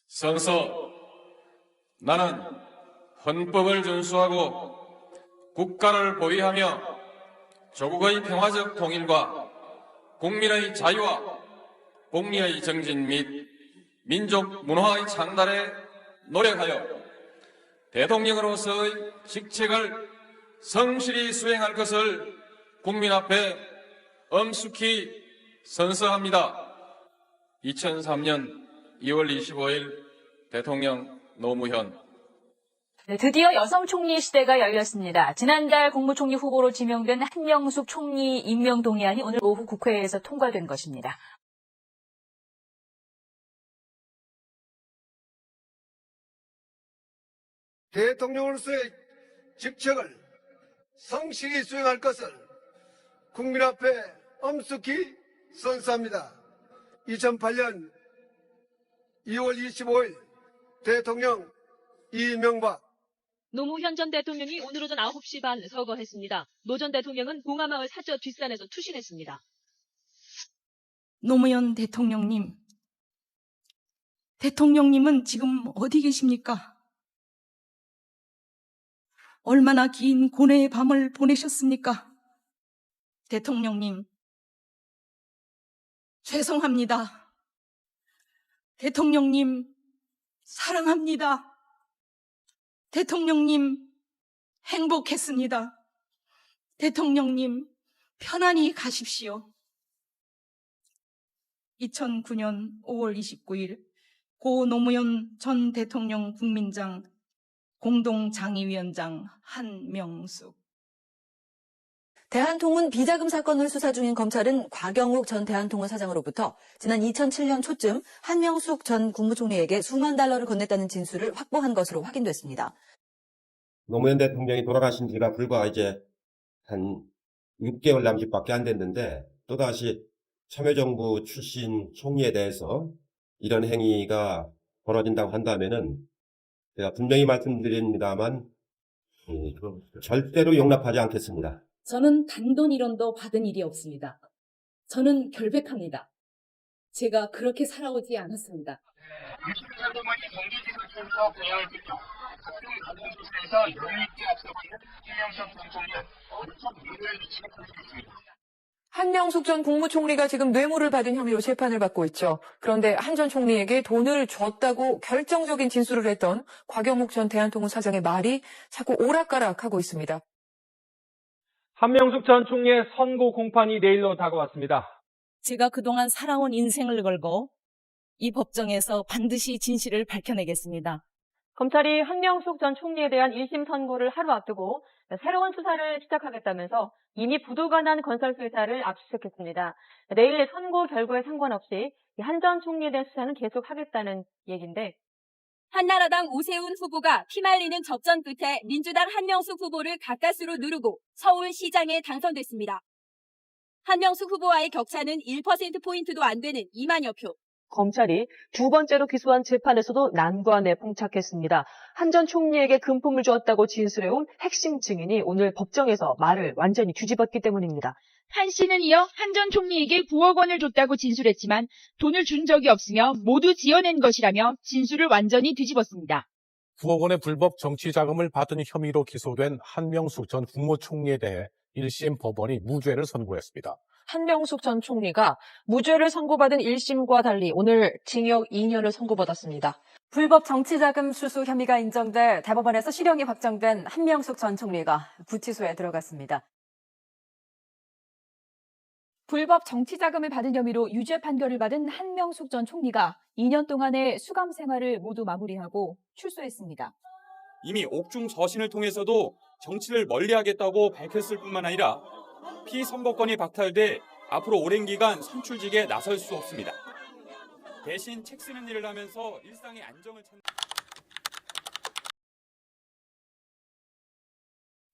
선서, 나는 헌법을 준수하고 국가를 보위하며 조국의 평화적 통일과 국민의 자유와 복리의 정진 및 민족 문화의 창달에 노력하여 대통령으로서의 직책을 성실히 수행할 것을 국민 앞에 엄숙히 선서합니다. 2003년 2월 25일 대통령 노무현. 네, 드디어 여성 총리 시대가 열렸습니다. 지난달 국무총리 후보로 지명된 한명숙 총리 임명 동의안이 오늘 오후 국회에서 통과된 것입니다. 대통령으로서의 직책을 성실히 수행할 것을 국민 앞에 엄숙히 선서합니다. 2008년 2월 25일 대통령 이명박. 노무현 전 대통령이 오늘 오전 9시 반 서거했습니다. 노 전 대통령은 봉하마을 사저 뒷산에서 투신했습니다. 노무현 대통령님, 대통령님은 지금 어디 계십니까? 얼마나 긴 고뇌의 밤을 보내셨습니까? 대통령님, 죄송합니다. 대통령님, 사랑합니다. 대통령님, 행복했습니다. 대통령님, 편안히 가십시오. 2009년 5월 29일 고 노무현 전 대통령 국민장 공동장의위원장 한명숙. 대한통운 비자금 사건을 수사 중인 검찰은 곽영욱 전 대한통운 사장으로부터 지난 2007년 초쯤 한명숙 전 국무총리에게 수만 달러를 건넸다는 진술을 확보한 것으로 확인됐습니다. 노무현 대통령이 돌아가신 지가 불과 이제 한 6개월 남짓밖에 안 됐는데 또다시 참여정부 출신 총리에 대해서 이런 행위가 벌어진다고 한다면은 제가 분명히 말씀드립니다만 절대로 용납하지 않겠습니다. 저는 단돈 1원도 받은 일이 없습니다. 저는 결백합니다. 제가 그렇게 살아오지 않았습니다. 유승찬동원이 경기지구촌에서 분양을 듣고 각종 공공부서에서 여유있게 앞서고 있는 한명숙 전 총리는 엄청 위로에 미치고 보이겠습니다. 한명숙 전 국무총리가 지금 뇌물을 받은 혐의로 재판을 받고 있죠. 그런데 한 전 총리에게 돈을 줬다고 결정적인 진술을 했던 곽영욱 전 대한통운 사장의 말이 자꾸 오락가락하고 있습니다. 한명숙 전 총리의 선고 공판이 내일로 다가왔습니다. 제가 그동안 살아온 인생을 걸고 이 법정에서 반드시 진실을 밝혀내겠습니다. 검찰이 한명숙 전 총리에 대한 1심 선고를 하루 앞두고 새로운 수사를 시작하겠다면서 이미 부도가 난 건설회사를 압수수색했습니다. 내일 선고 결과에 상관없이 한 전 총리에 대한 수사는 계속하겠다는 얘기인데, 한나라당 오세훈 후보가 피말리는 접전 끝에 민주당 한명숙 후보를 가까스로 누르고 서울시장에 당선됐습니다. 한명숙 후보와의 격차는 1%포인트도 안 되는 2만여 표. 검찰이 두 번째로 기소한 재판에서도 난관에 봉착했습니다. 한 전 총리에게 금품을 주었다고 진술해온 핵심 증인이 오늘 법정에서 말을 완전히 뒤집었기 때문입니다. 한 씨는 이어 한 전 총리에게 9억 원을 줬다고 진술했지만 돈을 준 적이 없으며 모두 지어낸 것이라며 진술을 완전히 뒤집었습니다. 9억 원의 불법 정치 자금을 받은 혐의로 기소된 한명숙 전 국무총리에 대해 1심 법원이 무죄를 선고했습니다. 한명숙 전 총리가 무죄를 선고받은 1심과 달리 오늘 징역 2년을 선고받았습니다. 불법 정치자금 수수 혐의가 인정돼 대법원에서 실형이 확정된 한명숙 전 총리가 구치소에 들어갔습니다. 불법 정치자금을 받은 혐의로 유죄 판결을 받은 한명숙 전 총리가 2년 동안의 수감 생활을 모두 마무리하고 출소했습니다. 이미 옥중 서신을 통해서도 정치를 멀리하겠다고 밝혔을 뿐만 아니라 피선거권이 박탈돼 앞으로 오랜 기간 선출직에 나설 수 없습니다. 대신 책 쓰는 일을 하면서 일상의 안정을 찾는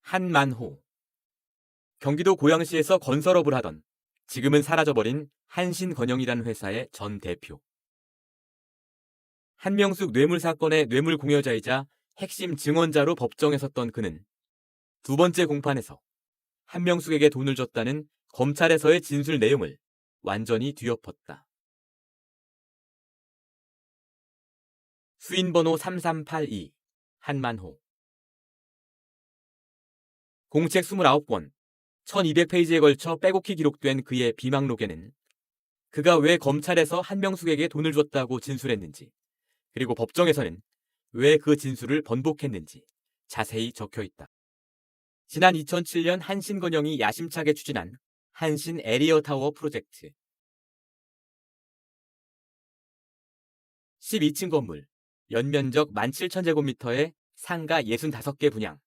한만호. 경기도 고양시에서 건설업을 하던 지금은 사라져버린 한신건영이라는 회사의 전 대표. 한명숙 뇌물 사건의 뇌물 공여자이자 핵심 증언자로 법정에 섰던 그는 두 번째 공판에서 한명숙에게 돈을 줬다는 검찰에서의 진술 내용을 완전히 뒤엎었다. 수인번호 3382 한만호. 공책 29권, 1200페이지에 걸쳐 빼곡히 기록된 그의 비망록에는 그가 왜 검찰에서 한명숙에게 돈을 줬다고 진술했는지, 그리고 법정에서는 왜 그 진술을 번복했는지 자세히 적혀 있다. 지난 2007년 한신건영이 야심차게 추진한 한신 에리어타워 프로젝트. 12층 건물, 연면적 17,000제곱미터의 상가 65개 분양.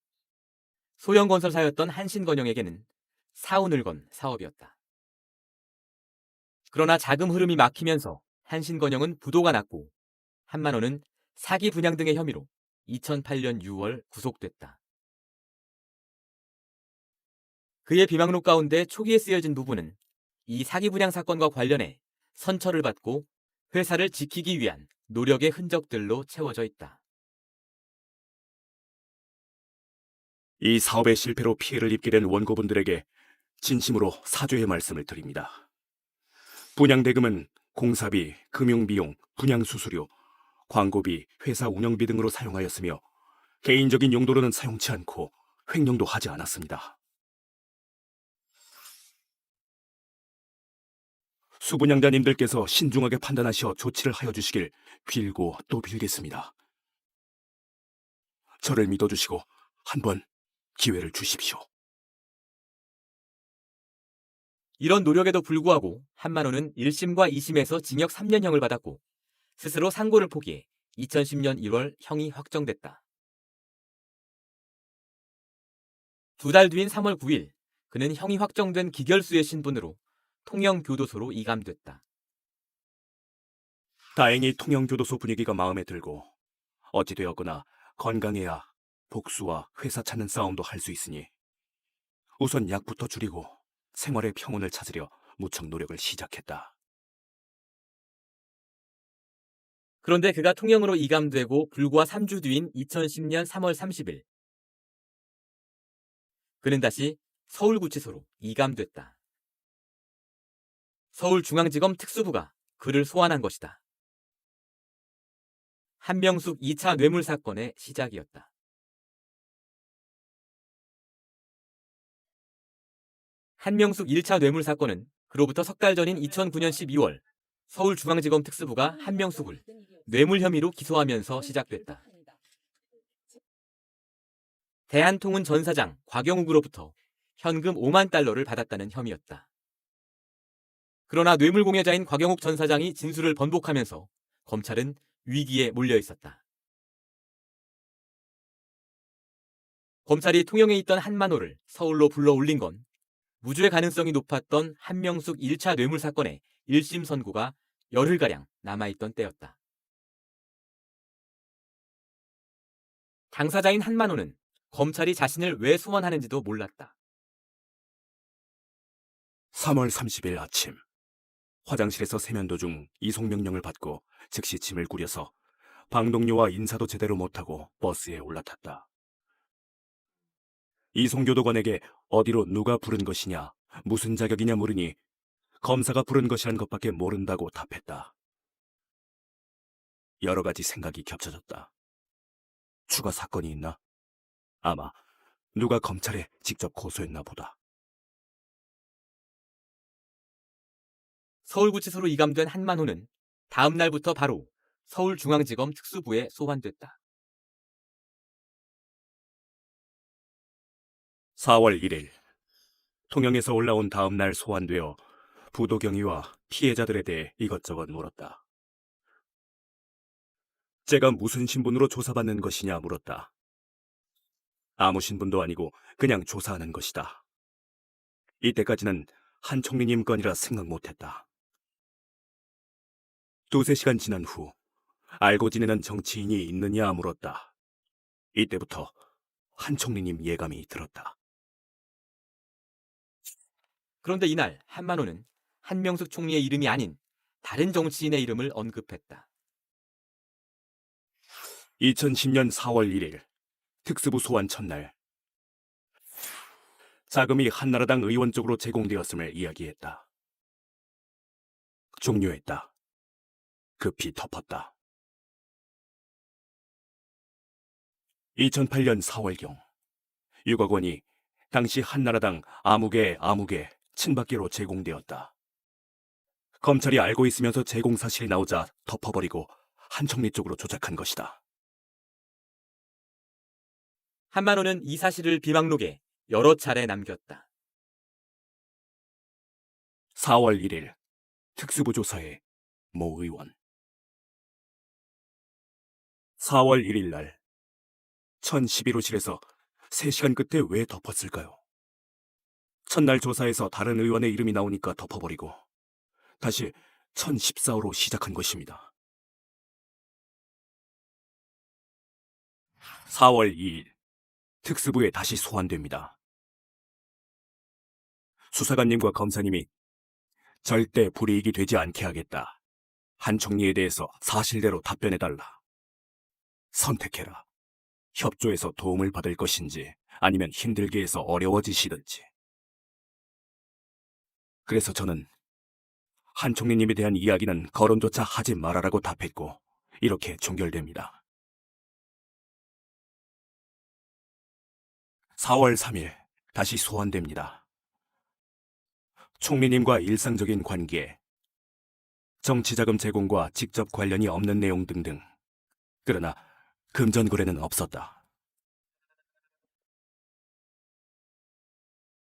소형 건설사였던 한신건영에게는 사운을 건 사업이었다. 그러나 자금 흐름이 막히면서 한신건영은 부도가 났고 한만호는 사기 분양 등의 혐의로 2008년 6월 구속됐다. 그의 비망록 가운데 초기에 쓰여진 부분은 이 사기 분양 사건과 관련해 선처를 받고 회사를 지키기 위한 노력의 흔적들로 채워져 있다. 이 사업의 실패로 피해를 입게 된 원고분들에게 진심으로 사죄의 말씀을 드립니다. 분양대금은 공사비, 금융비용, 분양수수료, 광고비, 회사 운영비 등으로 사용하였으며 개인적인 용도로는 사용치 않고 횡령도 하지 않았습니다. 수분양자님들께서 신중하게 판단하시어 조치를 하여 주시길 빌고 또 빌겠습니다. 저를 믿어주시고 한번 기회를 주십시오. 이런 노력에도 불구하고 한만호는 1심과 2심에서 징역 3년형을 받았고 스스로 상고를 포기해 2010년 1월 형이 확정됐다. 2달 뒤인 3월 9일 그는 형이 확정된 기결수의 신분으로 통영교도소로 이감됐다. 다행히 통영교도소 분위기가 마음에 들고 어찌되었거나 건강해야 복수와 회사 찾는 싸움도 할 수 있으니 우선 약부터 줄이고 생활의 평온을 찾으려 무척 노력을 시작했다. 그런데 그가 통영으로 이감되고 불과 3주 뒤인 2010년 3월 30일 그는 다시 서울구치소로 이감됐다. 서울중앙지검 특수부가 그를 소환한 것이다. 한명숙 2차 뇌물 사건의 시작이었다. 한명숙 1차 뇌물 사건은 그로부터 석 달 전인 2009년 12월 서울중앙지검 특수부가 한명숙을 뇌물 혐의로 기소하면서 시작됐다. 대한통운 전 사장 곽영욱으로부터 현금 5만 달러를 받았다는 혐의였다. 그러나 뇌물 공여자인 곽영욱 전 사장이 진술을 번복하면서 검찰은 위기에 몰려 있었다. 검찰이 통영에 있던 한만호를 서울로 불러 올린 건 무죄 가능성이 높았던 한명숙 1차 뇌물 사건의 1심 선고가 열흘가량 남아있던 때였다. 당사자인 한만호는 검찰이 자신을 왜 소환하는지도 몰랐다. 3월 30일 아침 화장실에서 세면도 중 이송명령을 받고 즉시 짐을 꾸려서 방독료와 인사도 제대로 못하고 버스에 올라탔다. 이송교도관에게 어디로 누가 부른 것이냐, 무슨 자격이냐 물으니 검사가 부른 것이란 것밖에 모른다고 답했다. 여러 가지 생각이 겹쳐졌다. 추가 사건이 있나? 아마 누가 검찰에 직접 고소했나 보다. 서울구치소로 이감된 한만호는 다음 날부터 바로 서울중앙지검 특수부에 소환됐다. 4월 1일 통영에서 올라온 다음 날 소환되어 부도 경위와 피해자들에 대해 이것저것 물었다. 제가 무슨 신분으로 조사받는 것이냐 물었다. 아무 신분도 아니고 그냥 조사하는 것이다. 이때까지는 한 총리님 건이라 생각 못했다. 2-3시간 지난 후 알고 지내는 정치인이 있느냐 물었다. 이때부터 한 총리님 예감이 들었다. 그런데 이날 한만호는 한명숙 총리의 이름이 아닌 다른 정치인의 이름을 언급했다. 2010년 4월 1일 특수부 소환 첫날 자금이 한나라당 의원 쪽으로 제공되었음을 이야기했다. 종료했다. 급히 덮었다. 2008년 4월경 6억 원이 당시 한나라당 아무개 친박계로 제공되었다. 검찰이 알고 있으면서 제공 사실이 나오자 덮어버리고 한총리 쪽으로 조작한 것이다. 한만호는 이 사실을 비방록에 여러 차례 남겼다. 4월 1일 특수부 조사에 모 의원. 4월 1일 날 1011호실에서 3시간 끝에 왜 덮었을까요? 첫날 조사에서 다른 의원의 이름이 나오니까 덮어버리고 다시 1014호로 시작한 것입니다. 4월 2일 특수부에 다시 소환됩니다. 수사관님과 검사님이 절대 불이익이 되지 않게 하겠다. 한 총리에 대해서 사실대로 답변해달라. 선택해라. 협조해서 도움을 받을 것인지 아니면 힘들게 해서 어려워지시든지. 그래서 저는 한 총리님에 대한 이야기는 거론조차 하지 말아라고 답했고 이렇게 종결됩니다. 4월 3일 다시 소환됩니다. 총리님과 일상적인 관계, 정치자금 제공과 직접 관련이 없는 내용 등등. 그러나 금전거래는 없었다.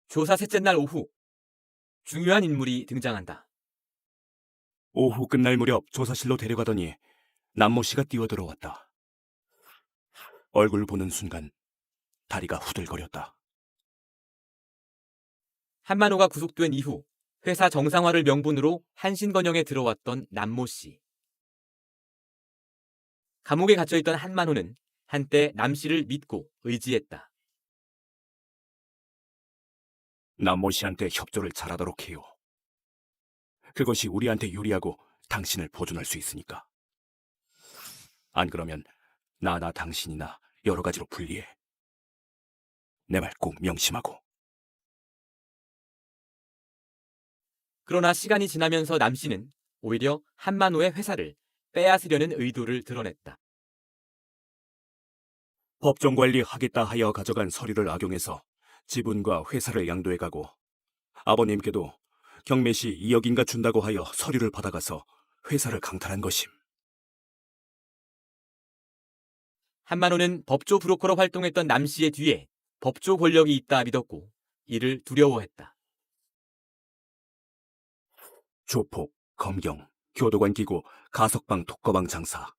조사 셋째 날 오후 중요한 인물이 등장한다. 오후 끝날 무렵 조사실로 데려가더니 남모 씨가 뛰어들어왔다. 얼굴 보는 순간 다리가 후들거렸다. 한만호가 구속된 이후 회사 정상화를 명분으로 한신건영에 들어왔던 남모 씨. 감옥에 갇혀있던 한만호는 한때 남 씨를 믿고 의지했다. 남모 씨한테 협조를 잘하도록 해요. 그것이 우리한테 유리하고 당신을 보존할 수 있으니까. 안 그러면 나나 당신이나 여러 가지로 불리해. 내 말 꼭 명심하고. 그러나 시간이 지나면서 남 씨는 오히려 한만호의 회사를 빼앗으려는 의도를 드러냈다. 법정관리 하겠다 하여 가져간 서류를 악용해서 지분과 회사를 양도해가고 아버님께도 경매시 2억인가 준다고 하여 서류를 받아가서 회사를 강탈한 것임. 한만호는 법조 브로커로 활동했던 남 씨의 뒤에 법조 권력이 있다 믿었고 이를 두려워했다. 조폭, 검경, 교도관 기구, 가석방, 독거방 장사,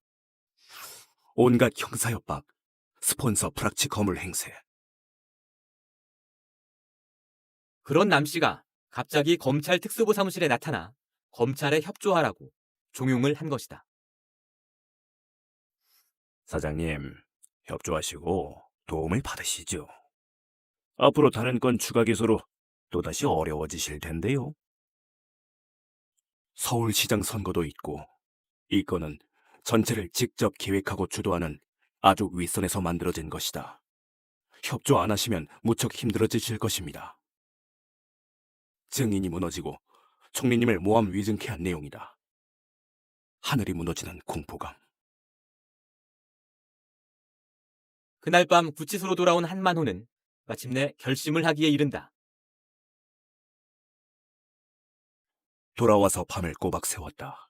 온갖 형사협박, 스폰서 프락치 거물 행세. 그런 남 씨가 갑자기 검찰 특수부 사무실에 나타나 검찰에 협조하라고 종용을 한 것이다. 사장님, 협조하시고 도움을 받으시죠. 앞으로 다른 건 추가 기소로 또다시 어려워지실 텐데요. 서울시장 선거도 있고 이 건은 전체를 직접 계획하고 주도하는 아주 윗선에서 만들어진 것이다. 협조 안 하시면 무척 힘들어지실 것입니다. 증인이 무너지고 총리님을 모함 위증케 한 내용이다. 하늘이 무너지는 공포감. 그날 밤 구치소로 돌아온 한만호는 마침내 결심을 하기에 이른다. 돌아와서 밤을 꼬박 세웠다.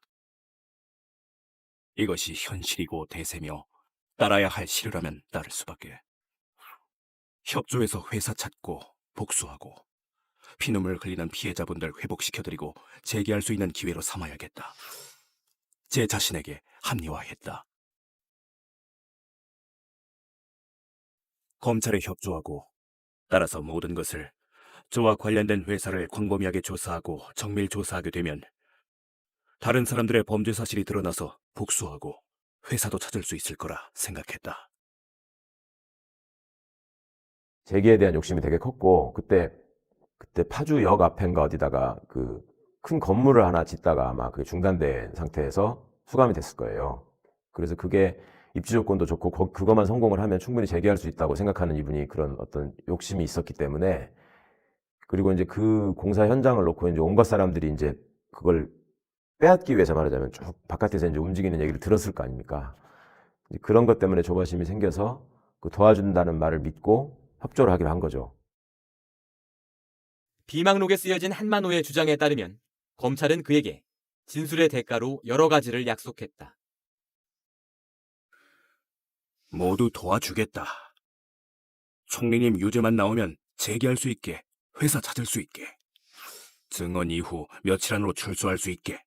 이것이 현실이고 대세며 따라야 할 실효라면 따를 수밖에. 협조해서 회사 찾고 복수하고 피눈물 흘리는 피해자분들 회복시켜드리고 재기할 수 있는 기회로 삼아야겠다. 제 자신에게 합리화했다. 검찰에 협조하고 따라서 모든 것을 저와 관련된 회사를 광범위하게 조사하고 정밀 조사하게 되면 다른 사람들의 범죄 사실이 드러나서 복수하고 회사도 찾을 수 있을 거라 생각했다. 재기에 대한 욕심이 되게 컸고 그때 파주역 앞인가 어디다가 그 큰 건물을 하나 짓다가 아마 그게 중단된 상태에서 수감이 됐을 거예요. 그래서 그게 입지 조건도 좋고 그것만 성공을 하면 충분히 재기할 수 있다고 생각하는 이분이 그런 어떤 욕심이 있었기 때문에 그리고 이제 그 공사 현장을 놓고 이제 온갖 사람들이 이제 그걸 빼앗기 위해서 말하자면 쭉 바깥에서 이제 움직이는 얘기를 들었을 거 아닙니까? 그런 것 때문에 조바심이 생겨서 그 도와준다는 말을 믿고 협조를 하기로 한 거죠. 비망록에 쓰여진 한만호의 주장에 따르면 검찰은 그에게 진술의 대가로 여러 가지를 약속했다. 모두 도와주겠다. 총리님 유죄만 나오면 재기할 수 있게, 회사 찾을 수 있게, 증언 이후 며칠 안으로 출소할 수 있게,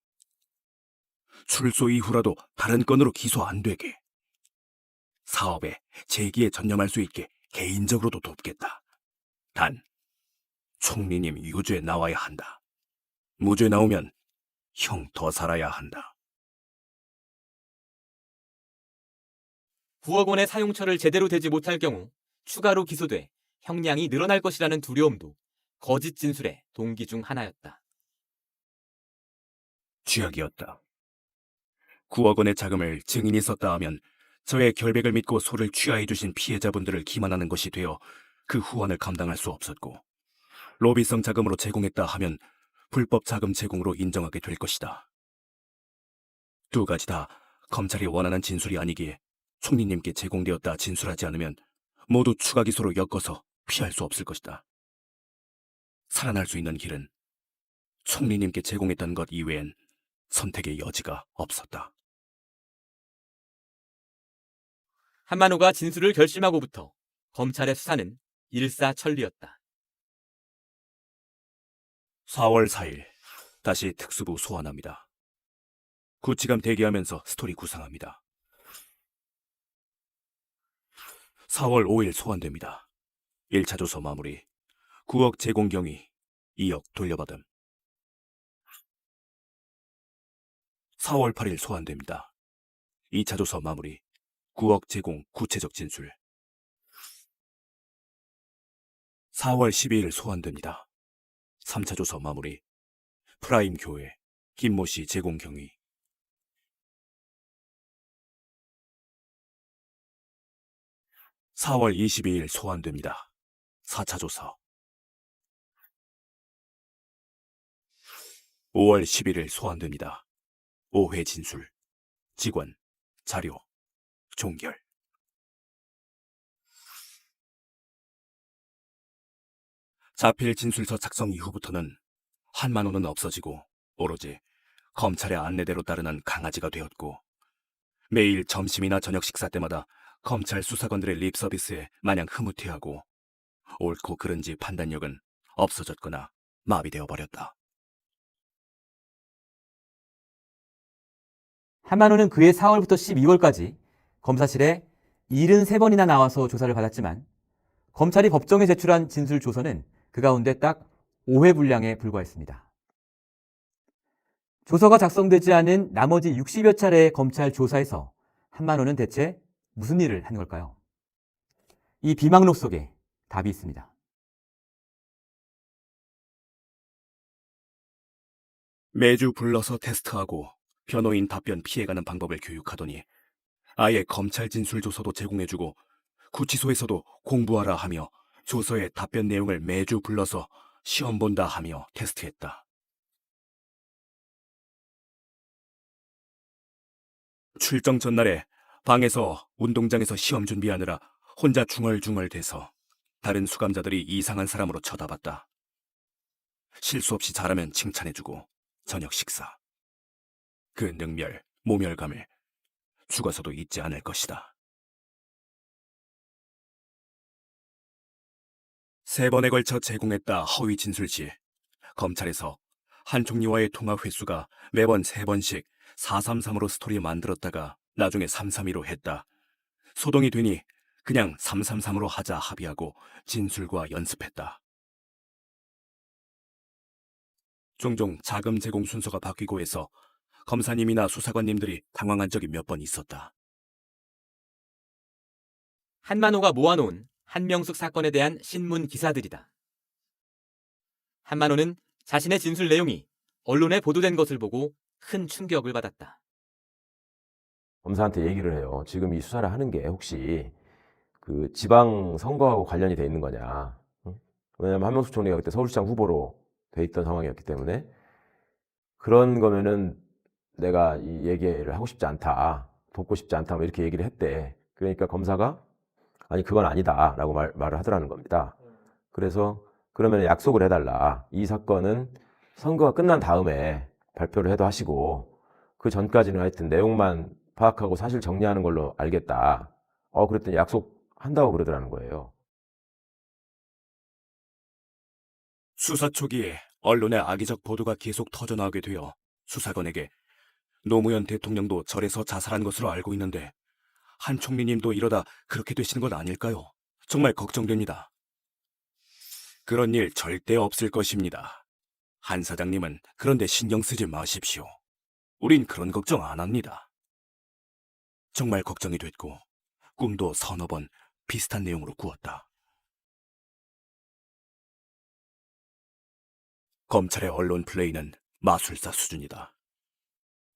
출소 이후라도 다른 건으로 기소 안 되게, 사업에 재기에 전념할 수 있게 개인적으로도 돕겠다. 단, 총리님 유죄 나와야 한다. 무죄 나오면 형 더 살아야 한다. 9억 원의 사용처를 제대로 대지 못할 경우 추가로 기소돼 형량이 늘어날 것이라는 두려움도 거짓 진술의 동기 중 하나였다. 쥐약이었다. 9억 원의 자금을 증인이 썼다 하면 저의 결백을 믿고 소를 취하해 주신 피해자분들을 기만하는 것이 되어 그 후원을 감당할 수 없었고, 로비성 자금으로 제공했다 하면 불법 자금 제공으로 인정하게 될 것이다. 두 가지 다 검찰이 원하는 진술이 아니기에 총리님께 제공되었다 진술하지 않으면 모두 추가 기소로 엮어서 피할 수 없을 것이다. 살아날 수 있는 길은 총리님께 제공했던 것 이외엔 선택의 여지가 없었다. 한만호가 진술을 결심하고부터 검찰의 수사는 일사천리였다. 4월 4일 다시 특수부 소환합니다. 구치감 대기하면서 스토리 구상합니다. 4월 5일 소환됩니다. 1차 조서 마무리. 9억 제공 경위, 2억 돌려받음. 4월 8일 소환됩니다. 2차 조서 마무리. 9억 제공 구체적 진술. 4월 12일 소환됩니다. 3차 조서 마무리. 프라임 교회, 김모 씨 제공 경위. 4월 22일 소환됩니다. 4차 조사. 5월 11일 소환됩니다. 5회 진술, 직원, 자료, 종결. 자필 진술서 작성 이후부터는 한만호는 없어지고 오로지 검찰의 안내대로 따르는 강아지가 되었고, 매일 점심이나 저녁 식사 때마다 검찰 수사관들의 립 서비스에 마냥 흐뭇해하고 옳고 그른지 판단력은 없어졌거나 마비되어 버렸다. 한만호는 그해 4월부터 12월까지 검사실에 73번이나 나와서 조사를 받았지만 검찰이 법정에 제출한 진술 조서는 그 가운데 딱 5회 분량에 불과했습니다. 조서가 작성되지 않은 나머지 60여 차례의 검찰 조사에서 한만호는 대체 무슨 일을 한 걸까요? 이 비망록 속에 답이 있습니다. 매주 불러서 테스트하고 변호인 답변 피해가는 방법을 교육하더니 아예 검찰 진술 조서도 제공해주고 구치소에서도 공부하라 하며 조서의 답변 내용을 매주 불러서 시험 본다 하며 테스트했다. 출정 전날에 방에서 운동장에서 시험 준비하느라 혼자 중얼중얼대서 다른 수감자들이 이상한 사람으로 쳐다봤다. 실수 없이 잘하면 칭찬해주고 저녁 식사. 그 능멸, 모멸감을 죽어서도 잊지 않을 것이다. 3번에 걸쳐 제공했다 허위 진술 시 검찰에서 한 총리와의 통화 횟수가 매번 3번씩 433으로 스토리 만들었다가 나중에 332로 했다. 소동이 되니 그냥 333으로 하자 합의하고 진술과 연습했다. 종종 자금 제공 순서가 바뀌고 해서 검사님이나 수사관님들이 당황한 적이 몇 번 있었다. 한만호가 모아놓은 한명숙 사건에 대한 신문 기사들이다. 한만호는 자신의 진술 내용이 언론에 보도된 것을 보고 큰 충격을 받았다. 검사한테 얘기를 해요. 지금 이 수사를 하는 게 혹시 그 지방 선거하고 관련이 돼 있는 거냐. 응? 왜냐면 한명숙 총리가 그때 서울시장 후보로 돼 있던 상황이었기 때문에 그런 거면은 내가 이 얘기를 하고 싶지 않다. 돕고 싶지 않다. 뭐 이렇게 얘기를 했대. 그러니까 검사가 아니 그건 아니다라고 말을 하더라는 겁니다. 그래서 그러면 약속을 해달라. 이 사건은 선거가 끝난 다음에 발표를 해도 하시고 그 전까지는 하여튼 내용만 파악하고 사실 정리하는 걸로 알겠다. 그랬더니 약속한다고 그러더라는 거예요. 수사 초기에 언론의 악의적 보도가 계속 터져나오게 되어 수사관에게 노무현 대통령도 절에서 자살한 것으로 알고 있는데 한 총리님도 이러다 그렇게 되시는 건 아닐까요? 정말 걱정됩니다. 그런 일 절대 없을 것입니다. 한 사장님은 그런데 신경 쓰지 마십시오. 우린 그런 걱정 안 합니다. 정말 걱정이 됐고 꿈도 서너 번 비슷한 내용으로 꾸었다. 검찰의 언론 플레이는 마술사 수준이다.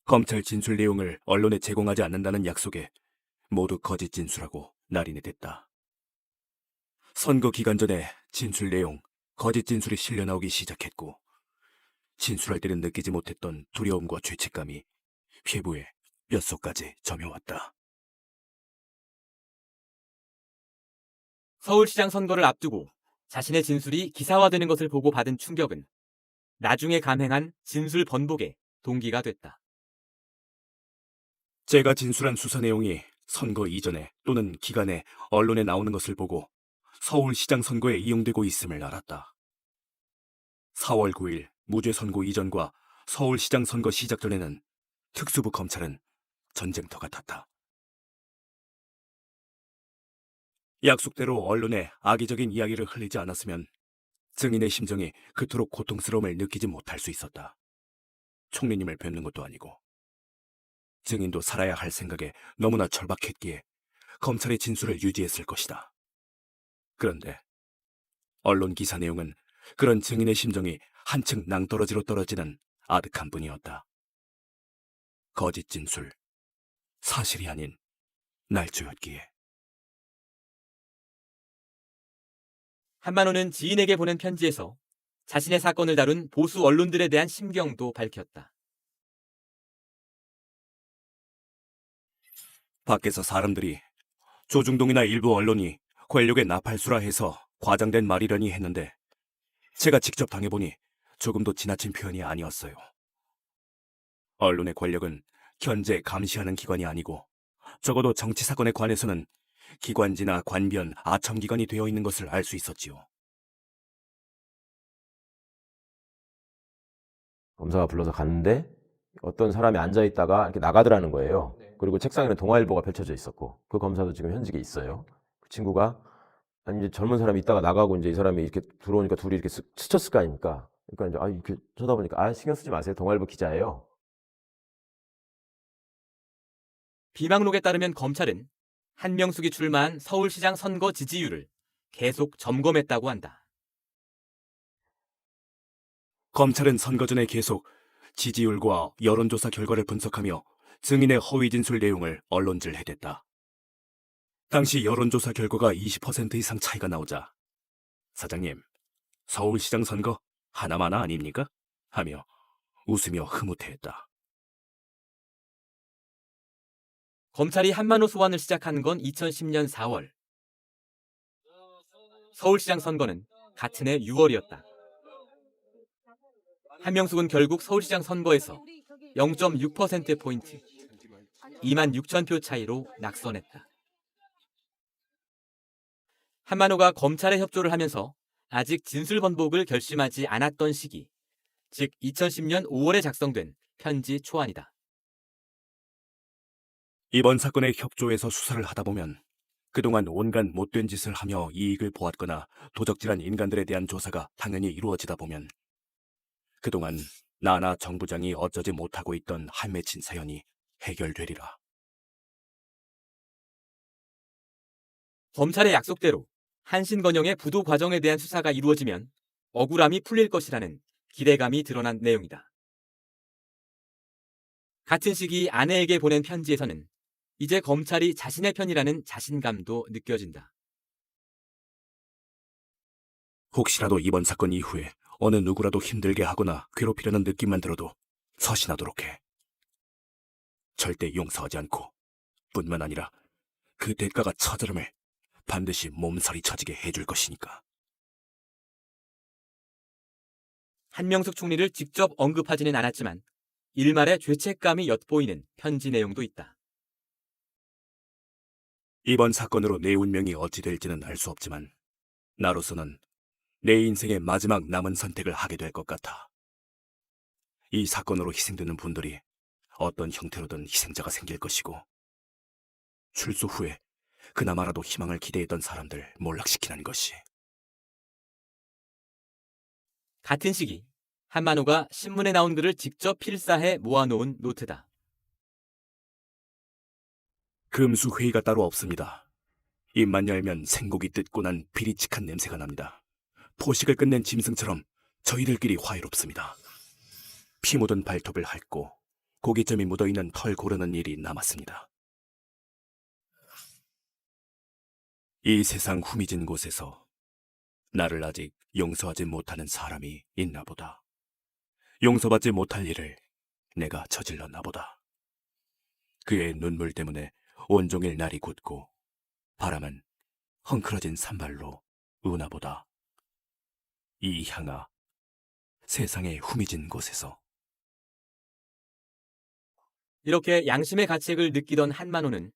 검찰 진술 내용을 언론에 제공하지 않는다는 약속에 모두 거짓 진술하고 날인이 됐다. 선거 기간 전에 진술 내용, 거짓 진술이 실려 나오기 시작했고 진술할 때는 느끼지 못했던 두려움과 죄책감이 피부에 뼛속까지 점여왔다. 서울시장 선거를 앞두고 자신의 진술이 기사화되는 것을 보고 받은 충격은 나중에 감행한 진술 번복의 동기가 됐다. 제가 진술한 수사 내용이 선거 이전에 또는 기간에 언론에 나오는 것을 보고 서울시장 선거에 이용되고 있음을 알았다. 4월 9일 무죄 선고 이전과 서울시장 선거 시작 전에는 특수부 검찰은 전쟁터 같았다. 약속대로 언론에 악의적인 이야기를 흘리지 않았으면 증인의 심정이 그토록 고통스러움을 느끼지 못할 수 있었다. 총리님을 뵙는 것도 아니고 증인도 살아야 할 생각에 너무나 절박했기에 검찰의 진술을 유지했을 것이다. 그런데 언론 기사 내용은 그런 증인의 심정이 한층 낭떠러지로 떨어지는 아득한 뿐이었다. 거짓 진술, 사실이 아닌 날조였기에. 한만호는 지인에게 보낸 편지에서 자신의 사건을 다룬 보수 언론들에 대한 심경도 밝혔다. 밖에서 사람들이 조중동이나 일부 언론이 권력의 나팔수라 해서 과장된 말이려니 했는데 제가 직접 당해보니 조금도 지나친 표현이 아니었어요. 언론의 권력은 견제, 감시하는 기관이 아니고 적어도 정치 사건에 관해서는 기관지나 관변, 아첨기관이 되어 있는 것을 알 수 있었지요. 검사가 불러서 갔는데 어떤 사람이 앉아있다가 이렇게 나가더라는 거예요. 그리고 책상에는 동아일보가 펼쳐져 있었고 그 검사도 지금 현직에 있어요. 그 친구가 아니 이제 젊은 사람이 있다가 나가고 이제 이 사람이 이렇게 들어오니까 둘이 이렇게 스쳤을 거 아닙니까? 그러니까 이제 이렇게 쳐다보니까 신경 쓰지 마세요. 동아일보 기자예요. 비망록에 따르면 검찰은 한명숙이 출마한 서울시장 선거 지지율을 계속 점검했다고 한다. 검찰은 선거 전에 계속 지지율과 여론조사 결과를 분석하며 증인의 허위 진술 내용을 언론질해댔다. 당시 여론조사 결과가 20% 이상 차이가 나오자 사장님, 서울시장 선거 하나마나 아닙니까? 하며 웃으며 흐뭇해했다. 검찰이 한만호 소환을 시작한 건 2010년 4월. 서울시장 선거는 같은 해 6월이었다. 한명숙은 결국 서울시장 선거에서 0.6%포인트, 2만 6천 표 차이로 낙선했다. 한만호가 검찰에 협조를 하면서 아직 진술 번복을 결심하지 않았던 시기, 즉 2010년 5월에 작성된 편지 초안이다. 이번 사건에 협조해서 수사를 하다 보면 그동안 온갖 못된 짓을 하며 이익을 보았거나 도적질한 인간들에 대한 조사가 당연히 이루어지다 보면 그동안 나나 정부장이 어쩌지 못하고 있던 한 맺힌 사연이 해결되리라. 검찰의 약속대로 한신건영의 부도 과정에 대한 수사가 이루어지면 억울함이 풀릴 것이라는 기대감이 드러난 내용이다. 같은 시기 아내에게 보낸 편지에서는 이제 검찰이 자신의 편이라는 자신감도 느껴진다. 혹시라도 이번 사건 이후에 어느 누구라도 힘들게 하거나 괴롭히려는 느낌만 들어도 서신하도록 해. 절대 용서하지 않고 뿐만 아니라 그 대가가 처절함을 반드시 몸서리 쳐지게 해줄 것이니까. 한명숙 총리를 직접 언급하지는 않았지만 일말의 죄책감이 엿보이는 편지 내용도 있다. 이번 사건으로 내 운명이 어찌 될지는 알 수 없지만 나로서는 내 인생의 마지막 남은 선택을 하게 될 것 같아. 이 사건으로 희생되는 분들이 어떤 형태로든 희생자가 생길 것이고 출소 후에 그나마라도 희망을 기대했던 사람들 몰락시키는 것이. 같은 시기 한만호가 신문에 나온 글을 직접 필사해 모아놓은 노트다. 금수 회의가 따로 없습니다. 입만 열면 생고기 뜯고 난 비리칙한 냄새가 납니다. 포식을 끝낸 짐승처럼 저희들끼리 화해롭습니다. 피 묻은 발톱을 핥고 고기점이 묻어있는 털 고르는 일이 남았습니다. 이 세상 후미진 곳에서 나를 아직 용서하지 못하는 사람이 있나 보다. 용서받지 못할 일을 내가 저질렀나 보다. 그의 눈물 때문에 온종일 날이 굳고 바람은 헝클어진 산발로 우나 보다. 이 향아, 세상의 후미진 곳에서. 이렇게 양심의 가책을 느끼던 한만호는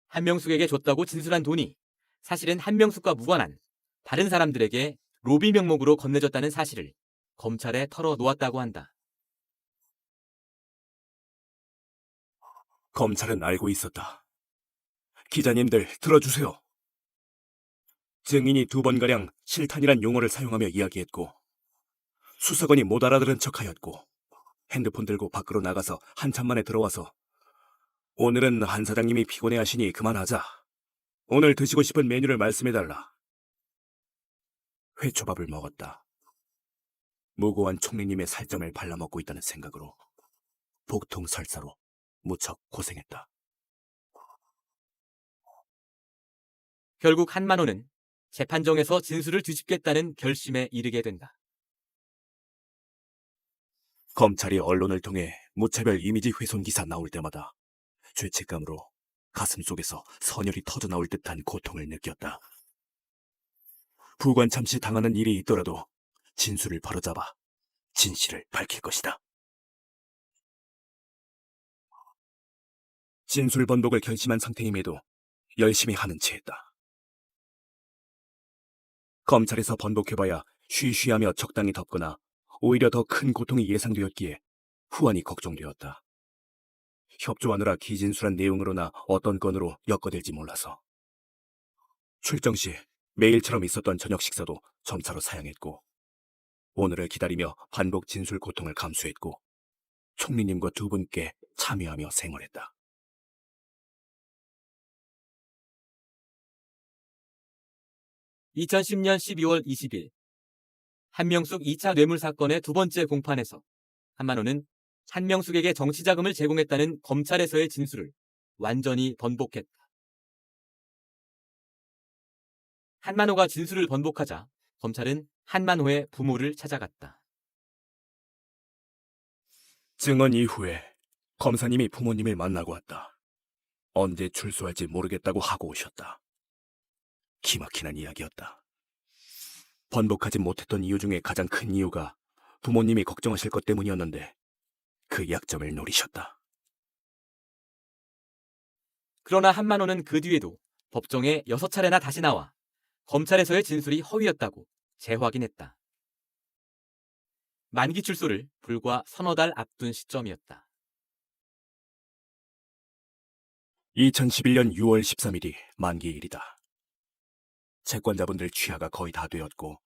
한명숙에게 줬다고 진술한 돈이 사실은 한명숙과 무관한 다른 사람들에게 로비 명목으로 건네졌다는 사실을 검찰에 털어놓았다고 한다. 검찰은 알고 있었다. 기자님들 들어주세요. 증인이 2번가량 실탄이란 용어를 사용하며 이야기했고 수사관이 못 알아들은 척하였고 핸드폰 들고 밖으로 나가서 한참 만에 들어와서 오늘은 한 사장님이 피곤해하시니 그만하자. 오늘 드시고 싶은 메뉴를 말씀해달라. 회초밥을 먹었다. 무고한 총리님의 살점을 발라먹고 있다는 생각으로 복통 설사로 무척 고생했다. 결국 한만호는 재판정에서 진술을 뒤집겠다는 결심에 이르게 된다. 검찰이 언론을 통해 무차별 이미지 훼손 기사 나올 때마다 죄책감으로 가슴 속에서 선혈이 터져나올 듯한 고통을 느꼈다. 부관참시 당하는 일이 있더라도 진술을 바로잡아 진실을 밝힐 것이다. 진술 번복을 결심한 상태임에도 열심히 하는 체했다. 검찰에서 번복해봐야 쉬쉬하며 적당히 덮거나 오히려 더 큰 고통이 예상되었기에 후환이 걱정되었다. 협조하느라 기진술한 내용으로나 어떤 건으로 엮어댈지 몰라서. 출정 시 매일처럼 있었던 저녁 식사도 점차로 사양했고 오늘을 기다리며 반복 진술 고통을 감수했고 총리님과 2분께 참여하며 생활했다. (2010년 12월 20일) 한명숙 2차 뇌물 사건의 2번째 공판에서 한만호는 한명숙에게 정치자금을 제공했다는 검찰에서의 진술을 완전히 번복했다. 한만호가 진술을 번복하자 검찰은 한만호의 부모를 찾아갔다. 증언 이후에 검사님이 부모님을 만나고 왔다. 언제 출소할지 모르겠다고 하고 오셨다. 기막히는 이야기였다. 번복하지 못했던 이유 중에 가장 큰 이유가 부모님이 걱정하실 것 때문이었는데 그 약점을 노리셨다. 그러나 한만호는 그 뒤에도 법정에 6차례나 다시 나와 검찰에서의 진술이 허위였다고 재확인했다. 만기 출소를 불과 서너 달 앞둔 시점이었다. 2011년 6월 13일이 만기일이다. 채권자분들 취하가 거의 다 되었고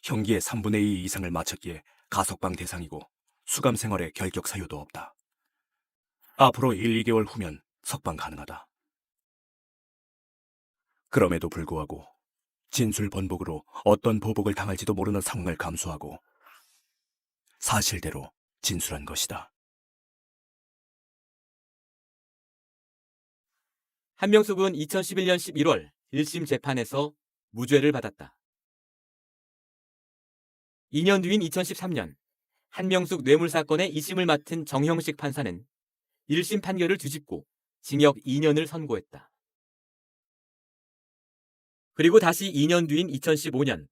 형기의 3분의 2 이상을 마쳤기에 가석방 대상이고 수감 생활에 결격 사유도 없다. 앞으로 1, 2개월 후면 석방 가능하다. 그럼에도 불구하고 진술 번복으로 어떤 보복을 당할지도 모르는 상황을 감수하고 사실대로 진술한 것이다. 한명숙은 2011년 11월 1심 재판에서 무죄를 받았다. 2년 뒤인 2013년 한명숙 뇌물 사건의 2심을 맡은 정형식 판사는 1심 판결을 뒤집고 징역 2년을 선고했다. 그리고 다시 2년 뒤인 2015년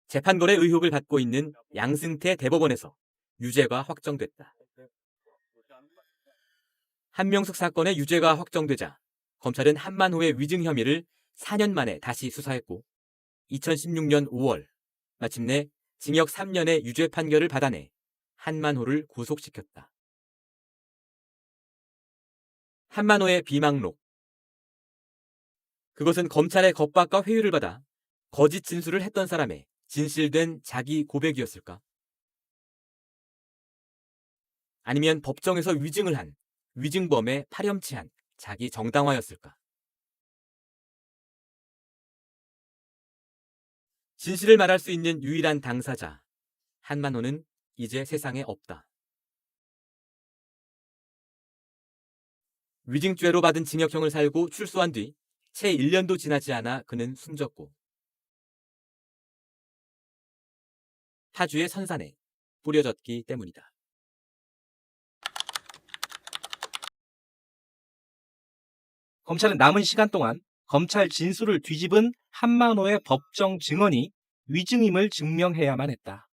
재판거래 의혹을 받고 있는 양승태 대법원에서 유죄가 확정됐다. 한명숙 사건의 유죄가 확정되자 검찰은 한만호의 위증 혐의를 4년 만에 다시 수사했고 2016년 5월 마침내 징역 3년의 유죄 판결을 받아내 한만호를 구속시켰다. 한만호의 비망록. 그것은 검찰의 겁박과 회유를 받아 거짓 진술을 했던 사람의 진실된 자기 고백이었을까? 아니면 법정에서 위증을 한 위증범의 파렴치한 자기 정당화였을까? 진실을 말할 수 있는 유일한 당사자, 한만호는 이제 세상에 없다. 위증죄로 받은 징역형을 살고 출소한 뒤 채 1년도 지나지 않아 그는 숨졌고 파주의 선산에 뿌려졌기 때문이다. 검찰은 남은 시간 동안 검찰 진술을 뒤집은 한만호의 법정 증언이 위증임을 증명해야만 했다.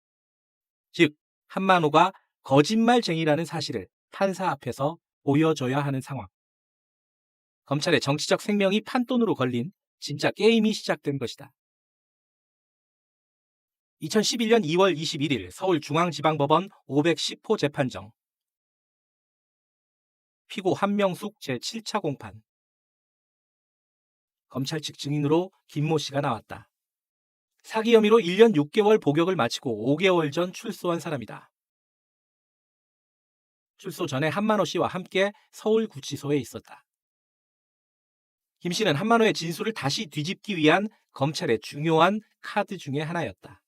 즉, 한만호가 거짓말쟁이라는 사실을 판사 앞에서 보여줘야 하는 상황. 검찰의 정치적 생명이 판돈으로 걸린 진짜 게임이 시작된 것이다. 2011년 2월 21일 서울중앙지방법원 510호 재판정. 피고 한명숙 제7차 공판. 검찰 측 증인으로 김모 씨가 나왔다. 사기 혐의로 1년 6개월 복역을 마치고 5개월 전 출소한 사람이다. 출소 전에 한만호 씨와 함께 서울구치소에 있었다. 김 씨는 한만호의 진술을 다시 뒤집기 위한 검찰의 중요한 카드 중에 하나였다.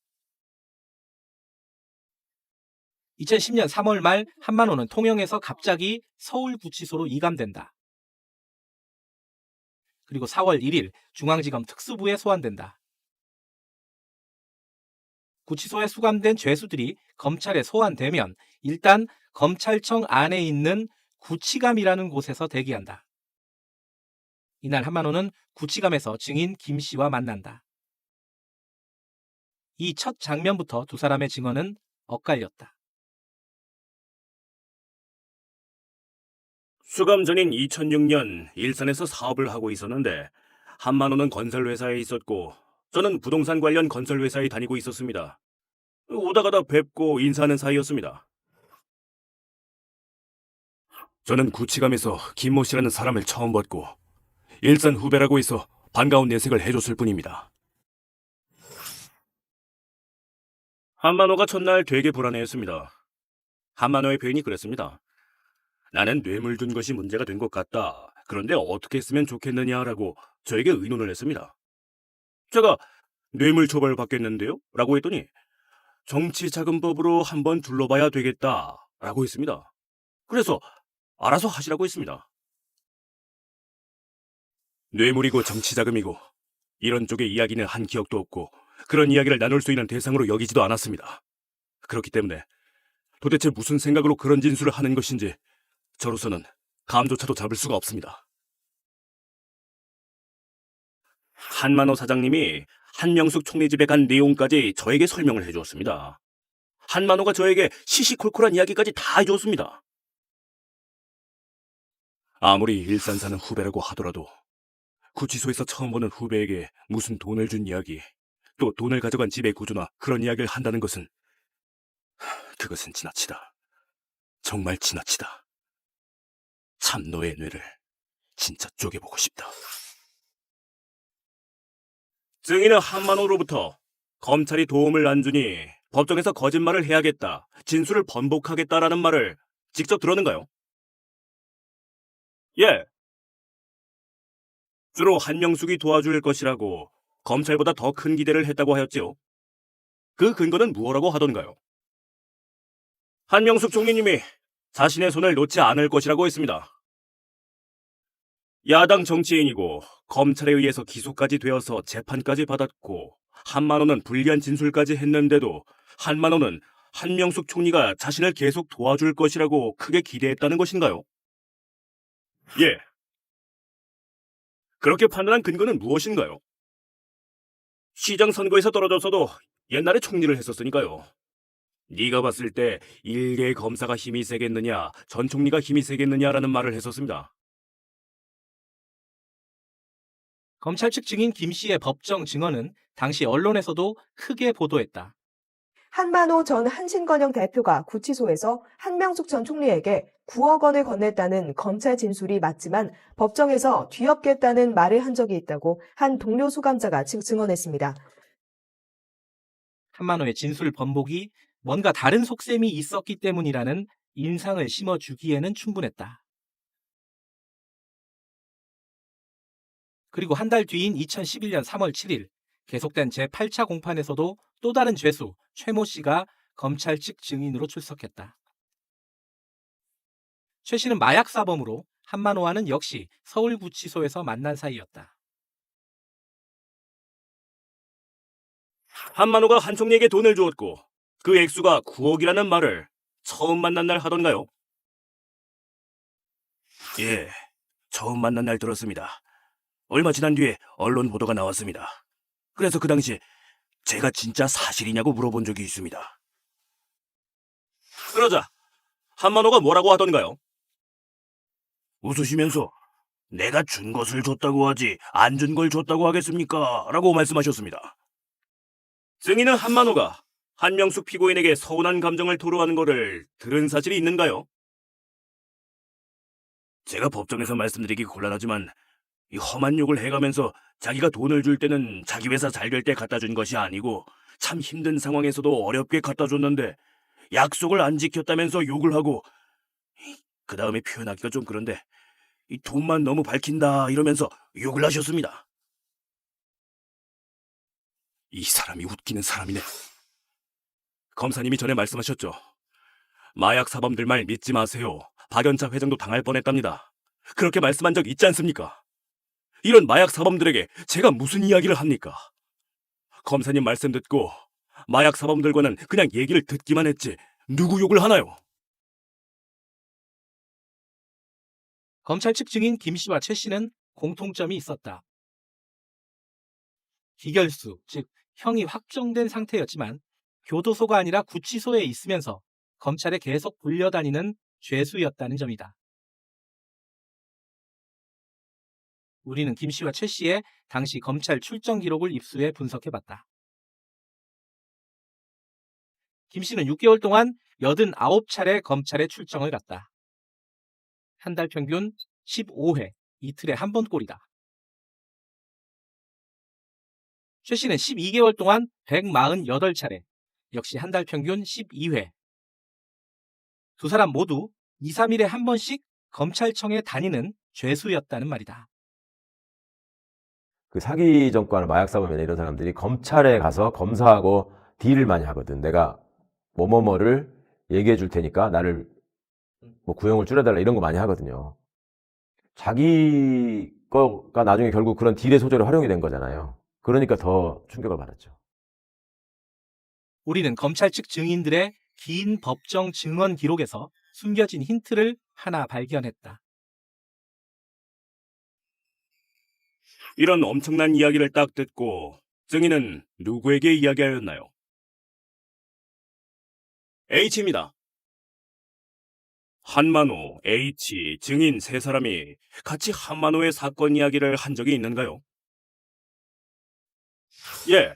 2010년 3월 말 한만호는 통영에서 갑자기 서울구치소로 이감된다. 그리고 4월 1일 중앙지검 특수부에 소환된다. 구치소에 수감된 죄수들이 검찰에 소환되면 일단 검찰청 안에 있는 구치감이라는 곳에서 대기한다. 이날 한만호는 구치감에서 증인 김 씨와 만난다. 이 첫 장면부터 두 사람의 증언은 엇갈렸다. 수감 전인 2006년 일산에서 사업을 하고 있었는데 한만호는 건설회사에 있었고 저는 부동산 관련 건설회사에 다니고 있었습니다. 오다 가다 뵙고 인사하는 사이였습니다. 저는 구치감에서 김모 씨라는 사람을 처음 봤고 일산 후배라고 해서 반가운 내색을 해줬을 뿐입니다. 한만호가 첫날 되게 불안해했습니다. 한만호의 표현이 그랬습니다. 나는 뇌물 준 것이 문제가 된 것 같다. 그런데 어떻게 했으면 좋겠느냐라고 저에게 의논을 했습니다. 제가 뇌물 처벌 받겠는데요? 라고 했더니 정치자금법으로 한번 둘러봐야 되겠다 라고 했습니다. 그래서 알아서 하시라고 했습니다. 뇌물이고 정치자금이고 이런 쪽의 이야기는 한 기억도 없고 그런 이야기를 나눌 수 있는 대상으로 여기지도 않았습니다. 그렇기 때문에 도대체 무슨 생각으로 그런 진술을 하는 것인지 저로서는 감조차도 잡을 수가 없습니다. 한만호 사장님이 한명숙 총리 집에 간 내용까지 저에게 설명을 해주었습니다. 한만호가 저에게 시시콜콜한 이야기까지 다 해주었습니다. 아무리 일산 사는 후배라고 하더라도 구치소에서 처음 보는 후배에게 무슨 돈을 준 이야기, 또 돈을 가져간 집의 구조나 그런 이야기를 한다는 것은 그것은 지나치다. 정말 지나치다. 참 너의 뇌를 진짜 쪼개보고 싶다. 증인은 한만호로부터 검찰이 도움을 안 주니 법정에서 거짓말을 해야겠다, 진술을 번복하겠다라는 말을 직접 들었는가요? 예. 주로 한명숙이 도와줄 것이라고 검찰보다 더 큰 기대를 했다고 하였지요. 그 근거는 무엇라고 하던가요? 한명숙 총리님이 자신의 손을 놓지 않을 것이라고 했습니다. 야당 정치인이고 검찰에 의해서 기소까지 되어서 재판까지 받았고 한만호는 불리한 진술까지 했는데도 한만호는 한명숙 총리가 자신을 계속 도와줄 것이라고 크게 기대했다는 것인가요? 예. 그렇게 판단한 근거는 무엇인가요? 시장 선거에서 떨어졌어도 옛날에 총리를 했었으니까요. 네가 봤을 때 일개 검사가 힘이 세겠느냐, 전 총리가 힘이 세겠느냐라는 말을 했었습니다. 검찰 측 증인 김 씨의 법정 증언은 당시 언론에서도 크게 보도했다. 한만호 전 한신건영 대표가 구치소에서 한명숙 전 총리에게 9억 원을 건넸다는 검찰 진술이 맞지만 법정에서 뒤엎겠다는 말을 한 적이 있다고 한 동료 수감자가 증언했습니다. 한만호의 진술 번복이 뭔가 다른 속셈이 있었기 때문이라는 인상을 심어주기에는 충분했다. 그리고 한 달 뒤인 2011년 3월 7일 계속된 제8차 공판에서도 또 다른 죄수 최모 씨가 검찰 측 증인으로 출석했다. 최 씨는 마약 사범으로 한만호와는 역시 서울구치소에서 만난 사이였다. 한만호가 한 총리에게 돈을 주었고 그 액수가 9억이라는 말을 처음 만난 날 하던가요? 예, 처음 만난 날 들었습니다. 얼마 지난 뒤에 언론 보도가 나왔습니다. 그래서 그 당시 제가 진짜 사실이냐고 물어본 적이 있습니다. 그러자 한만호가 뭐라고 하던가요? 웃으시면서 내가 준 것을 줬다고 하지 안 준 걸 줬다고 하겠습니까? 라고 말씀하셨습니다. 증인은 한만호가 한명숙 피고인에게 서운한 감정을 토로하는 것을 들은 사실이 있는가요? 제가 법정에서 말씀드리기 곤란하지만 이 험한 욕을 해가면서 자기가 돈을 줄 때는 자기 회사 잘 될 때 갖다 준 것이 아니고 참 힘든 상황에서도 어렵게 갖다 줬는데 약속을 안 지켰다면서 욕을 하고 그 다음에 표현하기가 좀 그런데 이 돈만 너무 밝힌다 이러면서 욕을 하셨습니다. 이 사람이 웃기는 사람이네. 검사님이 전에 말씀하셨죠. 마약 사범들 말 믿지 마세요. 박연차 회장도 당할 뻔했답니다. 그렇게 말씀한 적 있지 않습니까? 이런 마약 사범들에게 제가 무슨 이야기를 합니까? 검사님 말씀 듣고 마약 사범들과는 그냥 얘기를 듣기만 했지 누구 욕을 하나요? 검찰 측 증인 김 씨와 최 씨는 공통점이 있었다. 기결수, 즉 형이 확정된 상태였지만 교도소가 아니라 구치소에 있으면서 검찰에 계속 불려다니는 죄수였다는 점이다. 우리는 김 씨와 최 씨의 당시 검찰 출정 기록을 입수해 분석해봤다. 김 씨는 6개월 동안 89차례 검찰에 출정을 갔다. 한 달 평균 15회, 이틀에 한 번 꼴이다. 최 씨는 12개월 동안 148차례, 역시 한 달 평균 12회. 두 사람 모두 2, 3일에 한 번씩 검찰청에 다니는 죄수였다는 말이다. 그 사기 전과나 마약 사범이나 이런 사람들이 검찰에 가서 검사하고 딜을 많이 하거든. 내가 뭐뭐뭐를 얘기해 줄 테니까 나를 뭐 구형을 줄여달라 이런 거 많이 하거든요. 자기 거가 나중에 결국 그런 딜의 소재로 활용이 된 거잖아요. 그러니까 더 충격을 받았죠. 우리는 검찰 측 증인들의 긴 법정 증언 기록에서 숨겨진 힌트를 하나 발견했다. 이런 엄청난 이야기를 딱 듣고 증인은 누구에게 이야기하였나요? H입니다. 한만호, H, 증인 세 사람이 같이 한만호의 사건 이야기를 한 적이 있는가요? 예.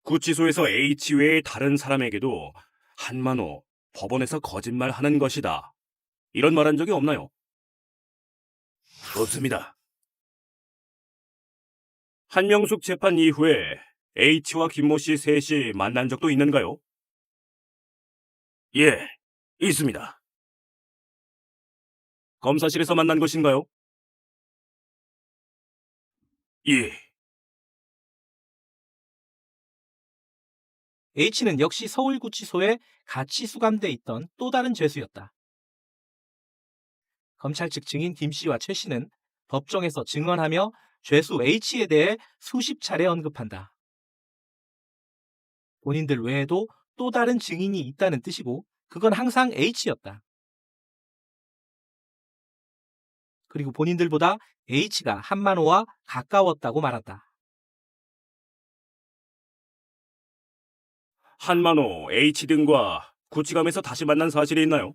구치소에서 H 외의 다른 사람에게도 한만호, 법원에서 거짓말하는 것이다. 이런 말 한 적이 없나요? 없습니다. 한명숙 재판 이후에 H와 김모 씨 셋이 만난 적도 있는가요? 예, 있습니다. 검사실에서 만난 것인가요? 예. H는 역시 서울구치소에 같이 수감돼 있던 또 다른 죄수였다. 검찰 측 증인 김 씨와 최 씨는 법정에서 증언하며 죄수 H에 대해 수십 차례 언급한다. 본인들 외에도 또 다른 증인이 있다는 뜻이고 그건 항상 H였다. 그리고 본인들보다 H가 한만호와 가까웠다고 말한다. 한만호, H 등과 구치감에서 다시 만난 사실이 있나요?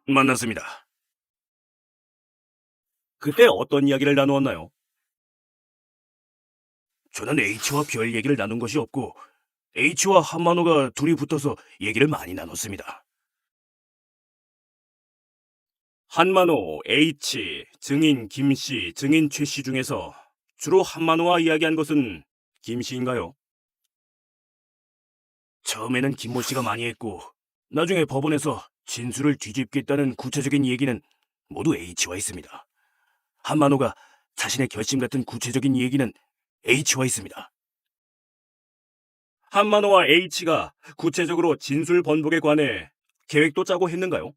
만났습니다. 그때 어떤 이야기를 나누었나요? 저는 H와 별 얘기를 나눈 것이 없고 H와 한만호가 둘이 붙어서 얘기를 많이 나눴습니다. 한만호, H, 증인 김씨, 증인 최씨 중에서 주로 한만호와 이야기한 것은 김씨인가요? 처음에는 김모 씨가 많이 했고 나중에 법원에서 진술을 뒤집겠다는 구체적인 얘기는 모두 H와 있습니다. 한만호가 자신의 결심 같은 구체적인 얘기는 H와 있습니다. 한만호와 H가 구체적으로 진술 번복에 관해 계획도 짜고 했는가요?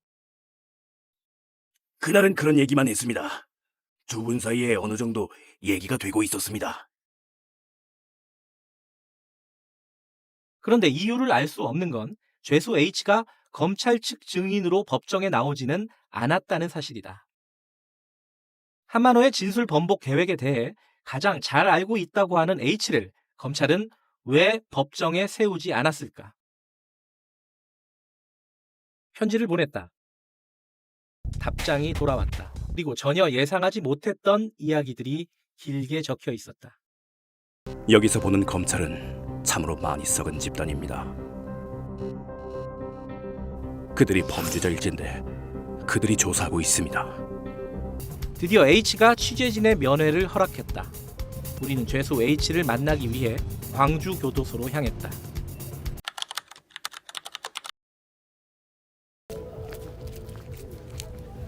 그날은 그런 얘기만 했습니다. 두 분 사이에 어느 정도 얘기가 되고 있었습니다. 그런데 이유를 알 수 없는 건 죄수 H가 검찰 측 증인으로 법정에 나오지는 않았다는 사실이다. 한만호의 진술 번복 계획에 대해 가장 잘 알고 있다고 하는 H를 검찰은 왜 법정에 세우지 않았을까? 편지를 보냈다. 답장이 돌아왔다. 그리고 전혀 예상하지 못했던 이야기들이 길게 적혀 있었다. 여기서 보는 검찰은 참으로 많이 썩은 집단입니다. 그들이 범죄자일진데 그들이 조사하고 있습니다. 드디어 H가 취재진의 면회를 허락했다. 우리는 죄수 H를 만나기 위해 광주 교도소로 향했다.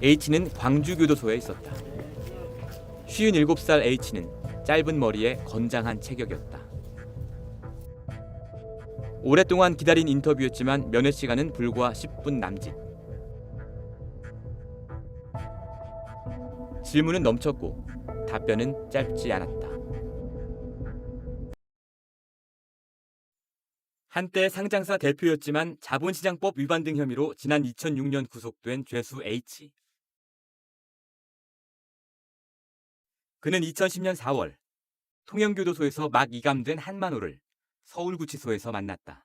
H는 광주 교도소에 있었다. 57살 H는 짧은 머리에 건장한 체격이었다. 오랫동안 기다린 인터뷰였지만 면회 시간은 불과 10분 남짓. 질문은 넘쳤고 답변은 짧지 않았다. 한때 상장사 대표였지만 자본시장법 위반 등 혐의로 지난 2006년 구속된 죄수 H. 그는 2010년 4월 통영교도소에서 막 이감된 한만호를 서울구치소에서 만났다.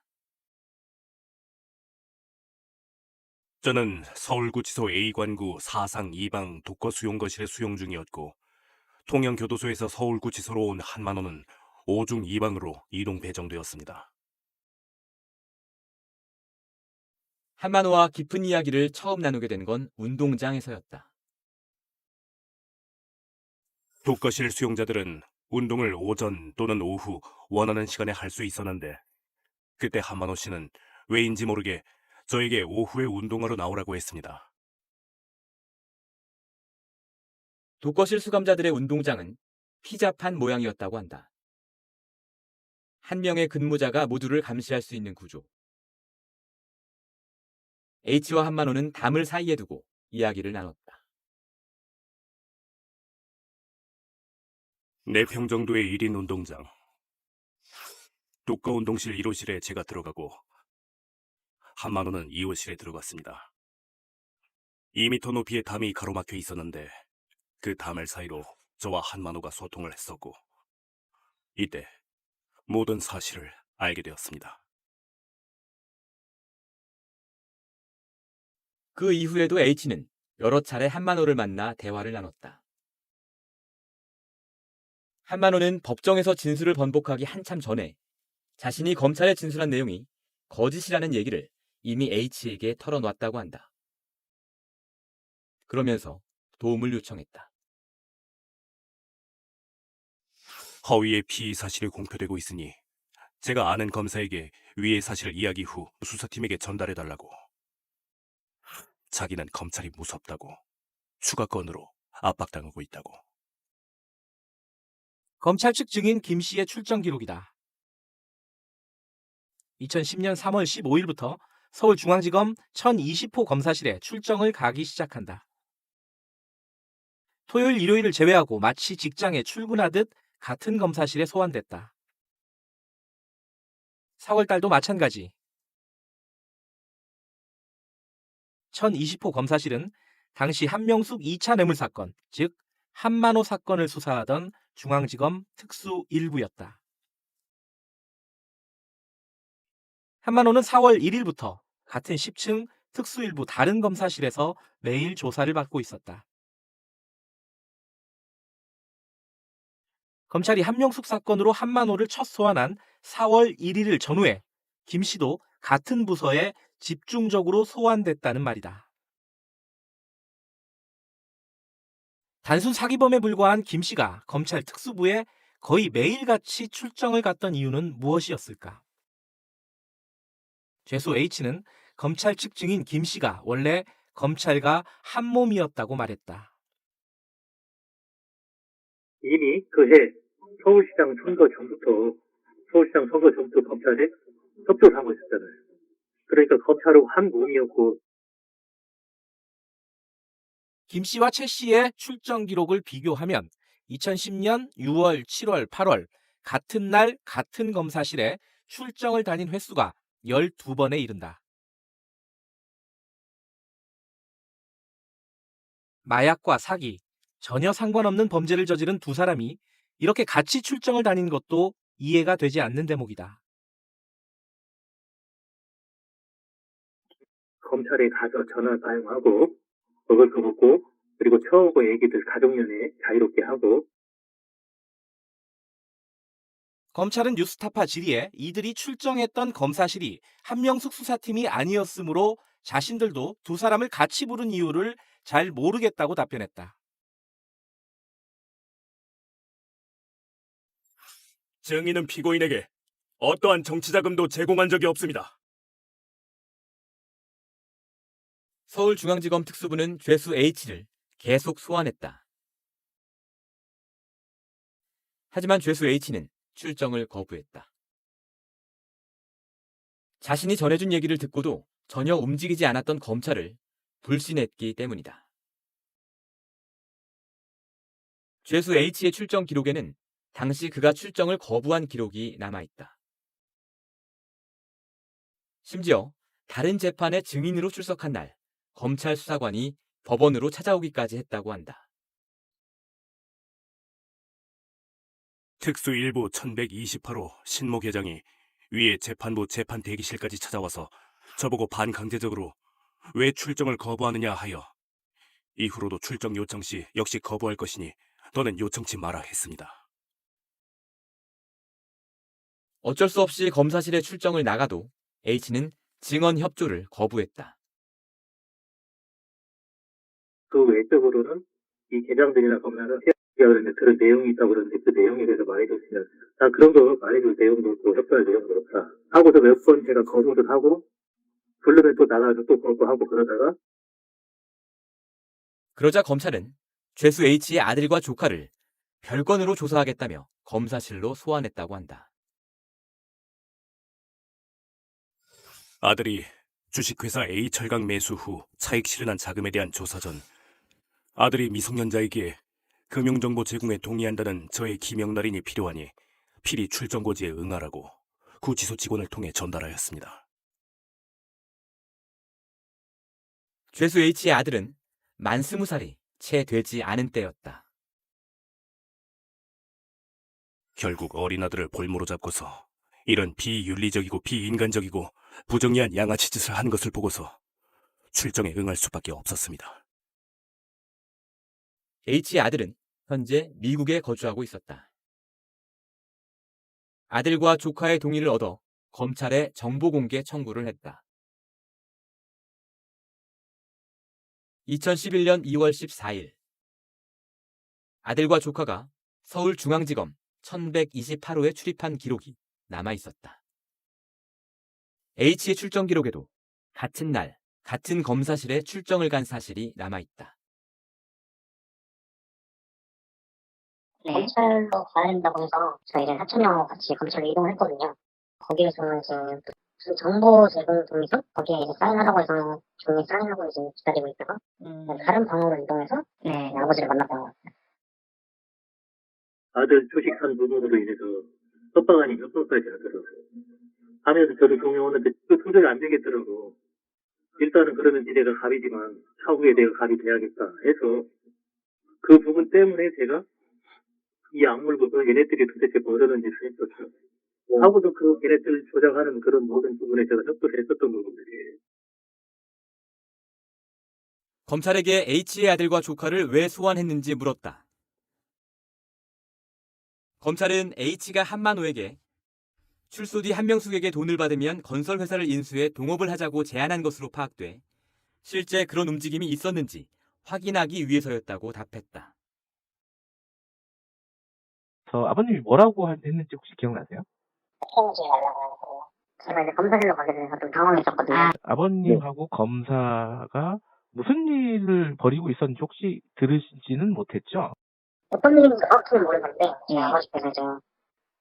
저는 서울구치소 A관구 4상 2방 독거수용거실에 수용 중이었고 통영교도소에서 서울구치소로 온 한만호는 5중 2방으로 이동 배정되었습니다. 한만호와 깊은 이야기를 처음 나누게 된 건 운동장에서였다. 독거실 수용자들은 운동을 오전 또는 오후 원하는 시간에 할 수 있었는데 그때 한만호 씨는 왜인지 모르게 저에게 오후에 운동하러 나오라고 했습니다. 독거실 수감자들의 운동장은 피자판 모양이었다고 한다. 한 명의 근무자가 모두를 감시할 수 있는 구조. H와 한만호는 담을 사이에 두고 이야기를 나눴다. 네 평 정도의 1인 운동장. 독거 운동실 1호실에 제가 들어가고 한만호는 2호실에 들어갔습니다. 2m 높이의 담이 가로막혀 있었는데 그 담을 사이로 저와 한만호가 소통을 했었고 이때 모든 사실을 알게 되었습니다. 그 이후에도 H는 여러 차례 한만호를 만나 대화를 나눴다. 한만호는 법정에서 진술을 번복하기 한참 전에 자신이 검찰에 진술한 내용이 거짓이라는 얘기를 이미 H에게 털어놨다고 한다. 그러면서 도움을 요청했다. 허위의 피의 사실이 공표되고 있으니 제가 아는 검사에게 위의 사실을 이야기 후 수사팀에게 전달해달라고. 자기는 검찰이 무섭다고 추가 건으로 압박당하고 있다고. 검찰 측 증인 김 씨의 출정 기록이다. 2010년 3월 15일부터 서울중앙지검 1020호 검사실에 출정을 가기 시작한다. 토요일, 일요일을 제외하고 마치 직장에 출근하듯 같은 검사실에 소환됐다. 4월달도 마찬가지. 1020호 검사실은 당시 한명숙 2차 뇌물 사건, 즉 한만호 사건을 수사하던 중앙지검 특수 1부였다. 한만호는 4월 1일부터 같은 10층 특수일부 다른 검사실에서 매일 조사를 받고 있었다. 검찰이 한명숙 사건으로 한만호를 첫 소환한 4월 1일을 전후해 김 씨도 같은 부서에 집중적으로 소환됐다는 말이다. 단순 사기범에 불과한 김 씨가 검찰 특수부에 거의 매일같이 출정을 갔던 이유는 무엇이었을까? 죄수 H는 검찰 측 증인 김 씨가 원래 검찰과 한 몸이었다고 말했다. 이미 그해 서울시장 선거 전부터 검찰에 협조를 하고 있었잖아요. 그러니까 검찰하고 한 몸이었고. 김 씨와 최 씨의 출정 기록을 비교하면 2010년 6월, 7월, 8월 같은 날 같은 검사실에 출정을 다닌 횟수가 12번에 이른다. 마약과 사기, 전혀 상관없는 범죄를 저지른 두 사람이 이렇게 같이 출정을 다닌 것도 이해가 되지 않는 대목이다. 검찰에 가서 전화 사용하고 먹을 거 먹고 그리고 처하고 애기들 가족연애 자유롭게 하고. 검찰은 뉴스타파 질의에 이들이 출정했던 검사실이 한명숙 수사팀이 아니었으므로 자신들도 두 사람을 같이 부른 이유를 잘 모르겠다고 답변했다. 증인은 피고인에게 어떠한 정치자금도 제공한 적이 없습니다. 서울중앙지검 특수부는 죄수 H를 계속 소환했다. 하지만 죄수 H는 출정을 거부했다. 자신이 전해준 얘기를 듣고도 전혀 움직이지 않았던 검찰을 불신했기 때문이다. 죄수 H의 출정 기록에는 당시 그가 출정을 거부한 기록이 남아있다. 심지어 다른 재판에 증인으로 출석한 날 검찰 수사관이 법원으로 찾아오기까지 했다고 한다. 특수일부 1128호 신모 계장이 위에 재판부 재판 대기실까지 찾아와서 저보고 반강제적으로 왜 출정을 거부하느냐 하여 이후로도 출정 요청 시 역시 거부할 것이니 너는 요청치 마라 했습니다. 어쩔 수 없이 검사실에 출정을 나가도 H는 증언 협조를 거부했다. 그 외적으로는 이 계장들이나 검사는 그런데 그런 내용이 있다고 그러는데 그 내용에 대해서 말해줬으면 나 그런 거 말해줄 내용도 없고 협조할 내용도 없다 하고서 몇 번 제가 거부를 하고 부르면 또 나가서 또 거부하고 그러다가. 그러자 검찰은 죄수 H의 아들과 조카를 별건으로 조사하겠다며 검사실로 소환했다고 한다. 아들이 주식회사 A철강 매수 후 차익 실현한 자금에 대한 조사 전 아들이 미성년자이기에 금융정보 제공에 동의한다는 저의 기명날인이 필요하니 필히 출정고지에 응하라고 구치소 직원을 통해 전달하였습니다. 죄수 H의 아들은 만 20살이 채 되지 않은 때였다. 결국 어린 아들을 볼모로 잡고서 이런 비윤리적이고 비인간적이고 부정의한 양아치 짓을 하는 것을 보고서 출정에 응할 수밖에 없었습니다. H의 아들은 현재 미국에 거주하고 있었다. 아들과 조카의 동의를 얻어 검찰에 정보공개 청구를 했다. 2011년 2월 14일 아들과 조카가 서울중앙지검 1128호에 출입한 기록이 남아있었다. H의 출정 기록에도 같은 날, 같은 검사실에 출정을 간 사실이 남아있다. 검찰로 가야 된다고 해서 저희가 사촌형하고 같이 검찰로 이동을 했거든요. 거기에서는 이제 무슨 정보 제공 동의서? 거기에 이제 사인하라고 해서 종이 사인하고 이제 기다리고 있다가 다른 방으로 이동해서 아버지를 만났던 것 같아요. 아들 주식 산 부분으로 인해서 협박 아닌 협박까지 하더라고요. 하면서 저도 종료하는데 그 도저히 안 되겠더라고. 일단은 그러면 니네가 갑이지만 차후에 내가 갑이 돼야겠다 해서 그 부분 때문에 제가 이 악물고서 얘네들이 도대체 뭐라는 짓을 했었죠. 하고도 그 걔네들 조작하는 그런 모든 부분에 제가 협조를 했었던 부분들이에요. 검찰에게 H의 아들과 조카를 왜 소환했는지 물었다. 검찰은 H가 한만호에게 출소 뒤 한명숙에게 돈을 받으면 건설회사를 인수해 동업을 하자고 제안한 것으로 파악돼 실제 그런 움직임이 있었는지 확인하기 위해서였다고 답했다. 아버님이 뭐라고 했는지 혹시 기억나세요? 해보지 말라고 해서 제가 이제 검사실로 가게 돼서 좀 당황했었거든요. 아버님하고 검사가 무슨 일을 벌이고 있었는지 혹시 들으시지는 못했죠? 어떤 일인지 정확히는 모르겠는데 제가 아버지께서 좀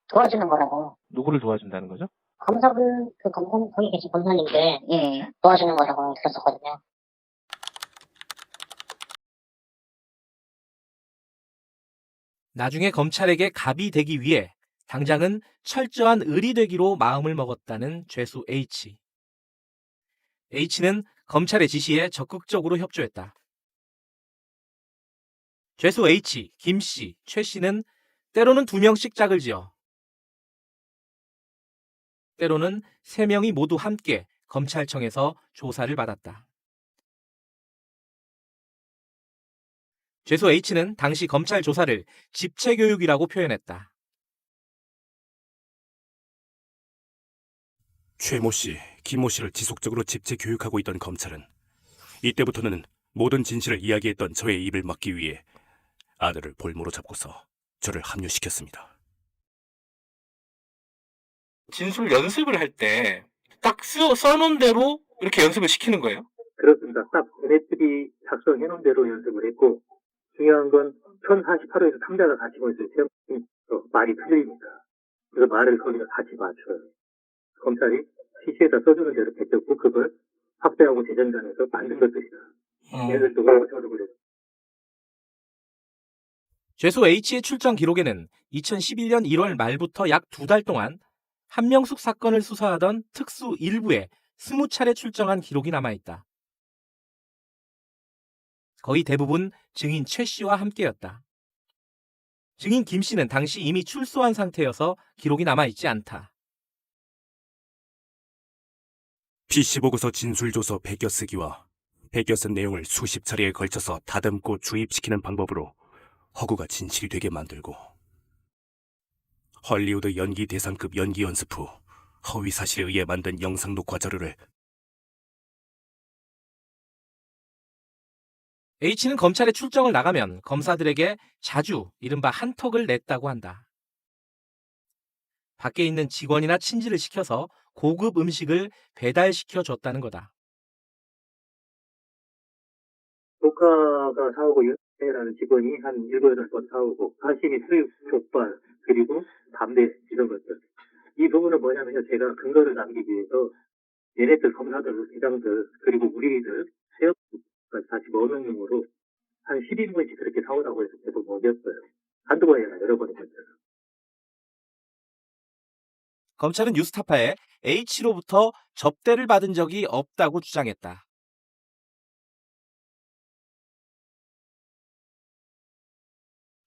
도와주는 거라고. 누구를 도와준다는 거죠? 검사분, 그 검사, 거기 계신 검사님들 도와주는 거라고 들었었거든요. 나중에 검찰에게 갑이 되기 위해 당장은 철저한 을이 되기로 마음을 먹었다는 죄수 H. H는 검찰의 지시에 적극적으로 협조했다. 죄수 H, 김 씨, 최 씨는 때로는 2명씩 짝을 지어 때로는 3명이 모두 함께 검찰청에서 조사를 받았다. 죄수 H는 당시 검찰 조사를 집체교육이라고 표현했다. 최모 씨, 김모 씨를 지속적으로 집체 교육하고 있던 검찰은 이때부터는 모든 진실을 이야기했던 저의 입을 막기 위해 아들을 볼모로 잡고서 저를 합류시켰습니다. 진술 연습을 할 때 딱 써놓은 대로 이렇게 연습을 시키는 거예요? 그렇습니다. 딱 걔네들이 작성해놓은 대로 연습을 했고 중요한 건 1048호에서 탐자가 같이 보였어요. 말이 틀립니다. 그래서 말을 거기다 같이 맞춰요. 검찰이 시시에다 써주는 대로 뱉었고 그걸 확대하고 재정단해서 만든 것들이다. 얘네들도 저도 그래요. 죄수 H의 출정 기록에는 2011년 1월 말부터 약 2달 동안 한명숙 사건을 수사하던 특수 1부에 20차례 출정한 기록이 남아있다. 거의 대부분 증인 최 씨와 함께였다. 증인 김 씨는 당시 이미 출소한 상태여서 기록이 남아있지 않다. PC보고서 진술조서 베껴 쓰기와 베껴 쓴 내용을 수십 차례에 걸쳐서 다듬고 주입시키는 방법으로 허구가 진실이 되게 만들고 헐리우드 연기 대상급 연기 연습 후 허위 사실에 의해 만든 영상 녹화 자료를 H는 검찰에 출정을 나가면 검사들에게 자주 이른바 한턱을 냈다고 한다. 밖에 있는 직원이나 친지를 시켜서 고급 음식을 배달시켜 줬다는 거다. 조카가 사오고 윤태라는 직원이 한 7, 8번 사오고 사실이 수육, 족발, 그리고 담배 이런 것들. 이 부분은 뭐냐면요. 제가 근거를 남기기 위해서 얘네들 검사들, 기장들 그리고 우리들 세업까지 다시 먹는 한 12분씩 그렇게 사오라고 해서 계속 먹였어요. 한두 번이 아니라 여러 번을 했어요. 검찰은 뉴스타파에 H로부터 접대를 받은 적이 없다고 주장했다.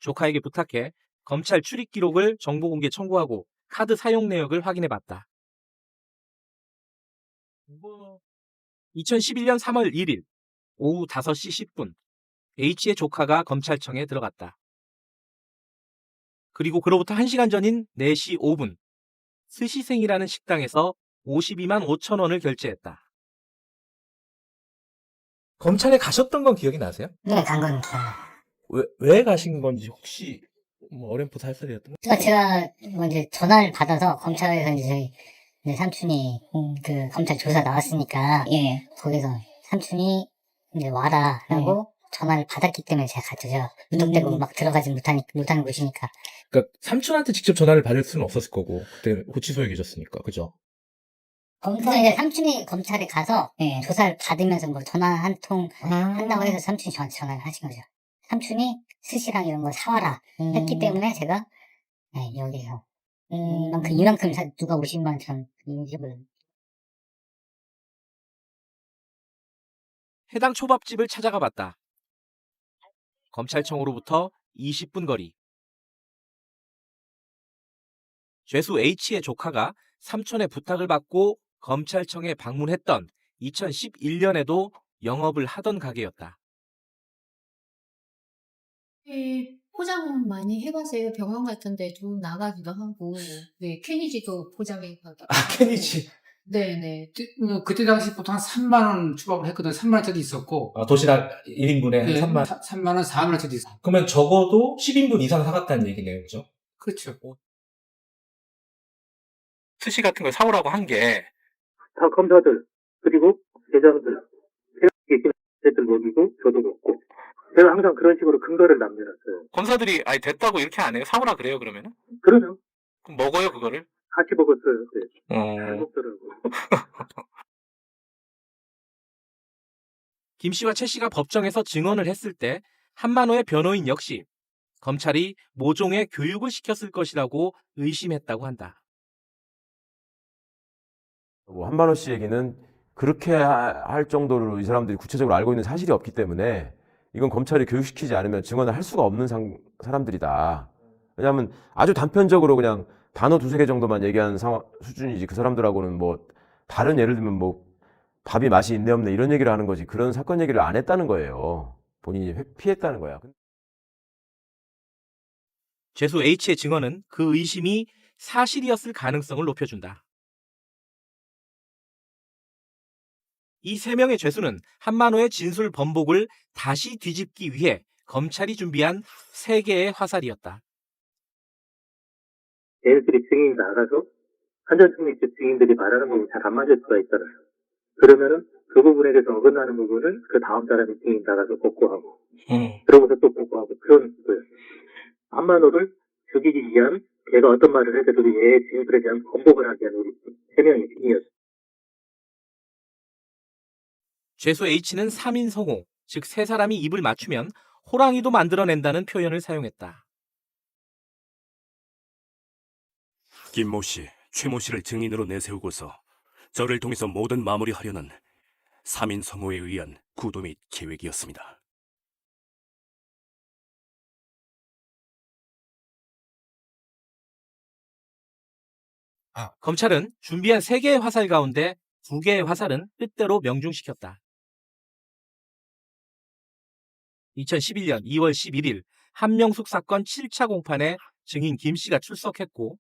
조카에게 부탁해 검찰 출입 기록을 정보 공개 청구하고 카드 사용 내역을 확인해봤다. 2011년 3월 1일 오후 5시 10분 H의 조카가 검찰청에 들어갔다. 그리고 그로부터 1시간 전인 4시 5분 스시생이라는 식당에서 52만 5천 원을 결제했다. 검찰에 가셨던 건 기억이 나세요? 네, 간 겁니다. 왜 가신 건지 혹시 어렴풋 살살이었던 거? 제가 이제 전화를 받아서 검찰에서 이제 저희 삼촌이 그 검찰 조사 나왔으니까 거기서 삼촌이 이제 와라라고 전화를 받았기 때문에 제가 갔죠. 제가 무턱대고 막 들어가지 못하는 곳이니까. 그러니까 삼촌한테 직접 전화를 받을 수는 없었을 거고 그때 구치소에 계셨으니까 그죠? 거기서 이제 삼촌이 검찰에 가서 조사를 받으면서 뭐 전화 한 통 한다고 해서 삼촌이 저한테 전화를 하신 거죠. 삼촌이 스시랑 이런 거 사와라 했기 때문에 제가 여기서 이만큼 누가 50만 원 인집을. 해당 초밥집을 찾아가 봤다. 검찰청으로부터 20분 거리. 죄수 H의 조카가 삼촌의 부탁을 받고 검찰청에 방문했던 2011년에도 영업을 하던 가게였다. 포장 많이 해봤어요. 병원 같은 데도 나가기도 하고, 네, 케니지도 포장해가지고. 케니지. 네네. 그때 당시 보통 한 3만 원 초밥을 했거든. 3만 원짜리 있었고. 도시락 1인분에 네, 3만 원. 3만 원, 4만 원짜리 있었고. 그러면 적어도 10인분 이상 사갔다는 얘기네요, 그죠? 그렇죠. 스시 같은 걸 사오라고 한 게 다 검사들 그리고 대장들 새들 먹이고 저도 먹고 제가 항상 그런 식으로 근거를 남겨놨어요. 검사들이 아니 됐다고 이렇게 안 해요? 사오라 그래요, 그러면은? 그러면 그럼 먹어요, 그거를? 같이 먹었어요. 네. 잘 어. 먹더라고. 김 씨와 최 씨가 법정에서 증언을 했을 때 한만호의 변호인 역시 검찰이 모종의 교육을 시켰을 것이라고 의심했다고 한다. 한만호 씨 얘기는 그렇게 할 정도로 이 사람들이 구체적으로 알고 있는 사실이 없기 때문에 이건 검찰이 교육시키지 않으면 증언을 할 수가 없는 사람들이다. 왜냐하면 아주 단편적으로 그냥 단어 두세 개 정도만 얘기하는 수준이지 그 사람들하고는 뭐 다른 예를 들면 뭐 밥이 맛이 있네 없네 이런 얘기를 하는 거지 그런 사건 얘기를 안 했다는 거예요. 본인이 피했다는 거야. 죄수 H의 증언은 그 의심이 사실이었을 가능성을 높여준다. 이 세 명의 죄수는 한만호의 진술 번복을 다시 뒤집기 위해 검찰이 준비한 3개의 화살이었다. 얘네들이 증인 나가서 한전총리 측 증인들이 말하는 부분이 잘 안 맞을 수가 있잖아요. 그러면은 그 부분에 대해서 어긋나는 부분을 그 다음 사람이 증인 나가서 복구하고 그러고서 또 복구하고 그런 거예요. 한만호를 죽이기 위한 얘가 어떤 말을 해도 얘의 진술에 대한 번복을 하기 위한 우리 3명의 증인이었어요. 죄수 H는 3인 성호, 즉 3사람이 입을 맞추면 호랑이도 만들어낸다는 표현을 사용했다. 김모 씨, 최모 씨를 증인으로 내세우고서 저를 통해서 모든 마무리하려는 3인 성호에 의한 구도 및 계획이었습니다. 검찰은 준비한 3개의 화살 가운데 2개의 화살은 뜻대로 명중시켰다. 2011년 2월 11일 한명숙 사건 7차 공판에 증인 김 씨가 출석했고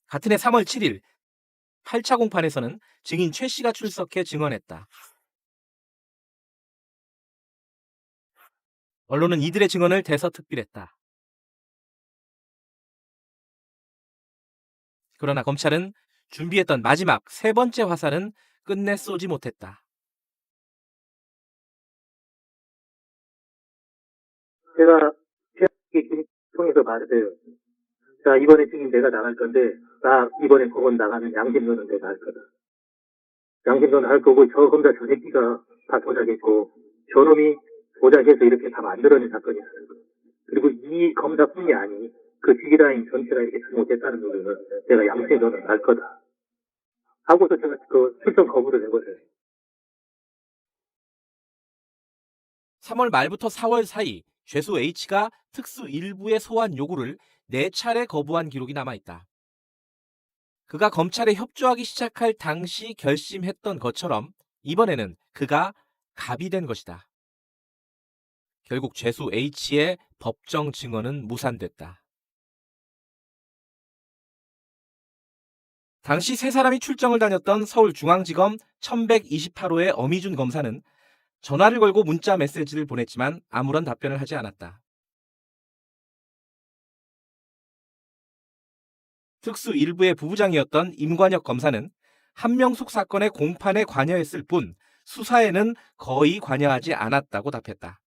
같은 해 3월 7일 8차 공판에서는 증인 최 씨가 출석해 증언했다. 언론은 이들의 증언을 대서특필했다. 그러나 검찰은 준비했던 마지막 3번째 화살은 끝내 쏘지 못했다. 제가 최악의 통해서 말해요. 자, 이번에 증인 내가 나갈 건데, 나 이번에 법원 나가면 양심론은 내가 할 거다. 양심론 할 거고, 저 검사 저 새끼가 다 조작했고, 저놈이 조작해서 이렇게 다 만들어낸 사건이었어요. 그리고 이 검사뿐이 아니, 그 지기라인 전체가 이렇게 잘못했다는 거는 내가 양심론은 할 거다. 하고서 제가 그 출석 거부를 해버려요. 3월 말부터 4월 사이 죄수 H가 특수 일부의 소환 요구를 4차례 거부한 기록이 남아있다. 그가 검찰에 협조하기 시작할 당시 결심했던 것처럼 이번에는 그가 갑이 된 것이다. 결국 죄수 H의 법정 증언은 무산됐다. 당시 3사람이 출정을 다녔던 서울중앙지검 1128호의 엄희준 검사는 전화를 걸고 문자 메시지를 보냈지만 아무런 답변을 하지 않았다. 특수 1부의 부부장이었던 임관혁 검사는 한명숙 사건의 공판에 관여했을 뿐 수사에는 거의 관여하지 않았다고 답했다.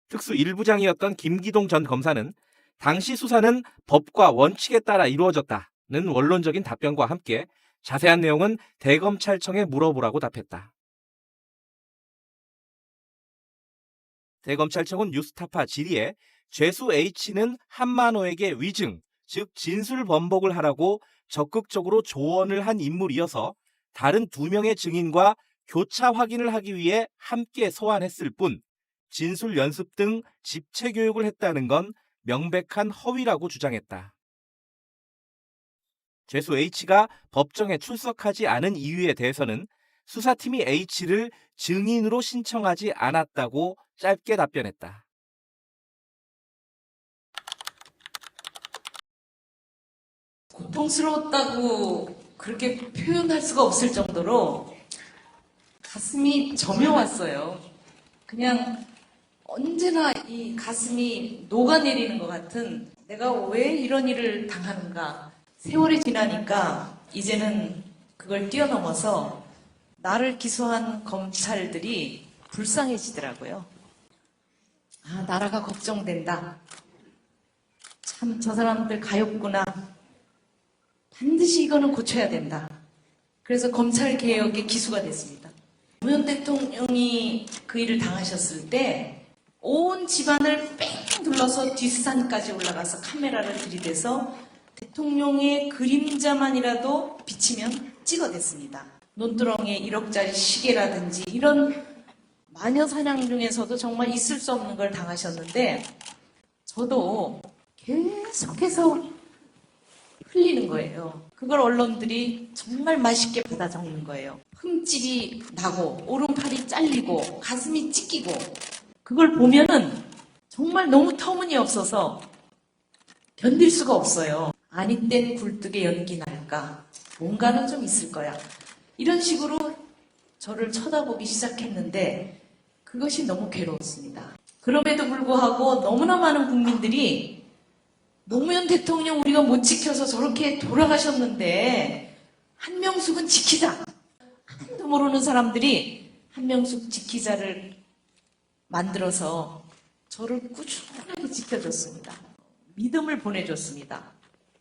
특수 1부장이었던 김기동 전 검사는 당시 수사는 법과 원칙에 따라 이루어졌다는 원론적인 답변과 함께 자세한 내용은 대검찰청에 물어보라고 답했다. 대검찰청은 뉴스타파 질의에 죄수 H는 한만호에게 위증, 즉 진술 번복을 하라고 적극적으로 조언을 한 인물이어서 다른 2명의 증인과 교차 확인을 하기 위해 함께 소환했을 뿐 진술 연습 등 집체 교육을 했다는 건 명백한 허위라고 주장했다. 죄수 H가 법정에 출석하지 않은 이유에 대해서는 수사팀이 H를 증인으로 신청하지 않았다고 짧게 답변했다. 고통스러웠다고 그렇게 표현할 수가 없을 정도로 가슴이 저며왔어요. 그냥 언제나 이 가슴이 녹아내리는 것 같은, 내가 왜 이런 일을 당하는가. 세월이 지나니까 이제는 그걸 뛰어넘어서 나를 기소한 검찰들이 불쌍해지더라고요. 아, 나라가 걱정된다. 참 저 사람들 가엾구나. 반드시 이거는 고쳐야 된다. 그래서 검찰개혁의 기수가 됐습니다. 노무현 대통령이 그 일을 당하셨을 때 온 집안을 뺑 둘러서 뒷산까지 올라가서 카메라를 들이대서 대통령의 그림자만이라도 비치면 찍어댔습니다. 논두렁에 1억짜리 시계라든지 이런 마녀사냥 중에서도 정말 있을 수 없는 걸 당하셨는데, 저도 계속해서 흘리는 거예요. 그걸 언론들이 정말 맛있게 받아 적는 거예요. 흠집이 나고 오른팔이 잘리고 가슴이 찢기고, 그걸 보면은 정말 너무 터무니없어서 견딜 수가 없어요. 아니 땐 굴뚝에 연기 날까? 뭔가는 좀 있을 거야. 이런 식으로 저를 쳐다보기 시작했는데 그것이 너무 괴로웠습니다. 그럼에도 불구하고 너무나 많은 국민들이 노무현 대통령 우리가 못 지켜서 저렇게 돌아가셨는데 한명숙은 지키자. 하나도 모르는 사람들이 한명숙 지키자를 만들어서 저를 꾸준하게 지켜줬습니다. 믿음을 보내줬습니다.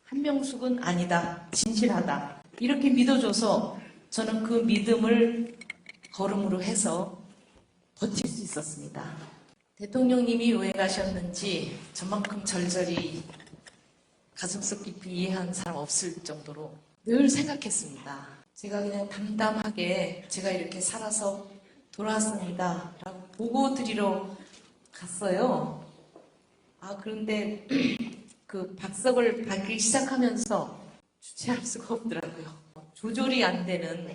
한명숙은 아니다, 진실하다, 이렇게 믿어줘서 저는 그 믿음을 걸음으로 해서 버틸 수 있었습니다. 대통령님이 왜 가셨는지 저만큼 절절히 가슴속 깊이 이해한 사람 없을 정도로 늘 생각했습니다. 제가 그냥 담담하게 제가 이렇게 살아서 돌아왔습니다 라고 보고 드리러 갔어요. 그런데 그 박석을 밟기 시작하면서 주체할 수가 없더라고요. 조절이 안 되는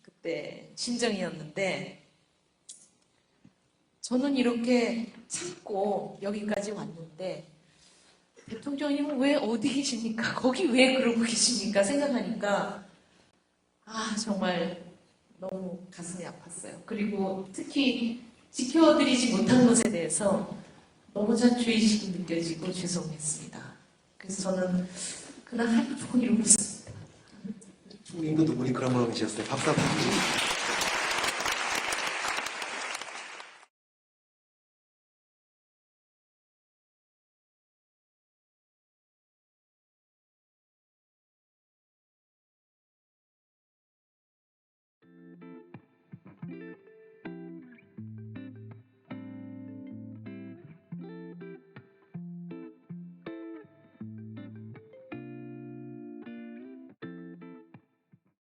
그때 심정이었는데, 저는 이렇게 참고 여기까지 왔는데 대통령님은 왜 어디 계십니까? 거기 왜 그러고 계십니까? 생각하니까 정말 너무 가슴이 아팠어요. 그리고 특히 지켜드리지 못한 것에 대해서 너무 죄의식이 느껴지고 죄송했습니다. 그래서 저는 그날 하루 종일 울었습니다. 총리님도 두 분이 그런 마음이셨어요. 박수 한번 주시죠.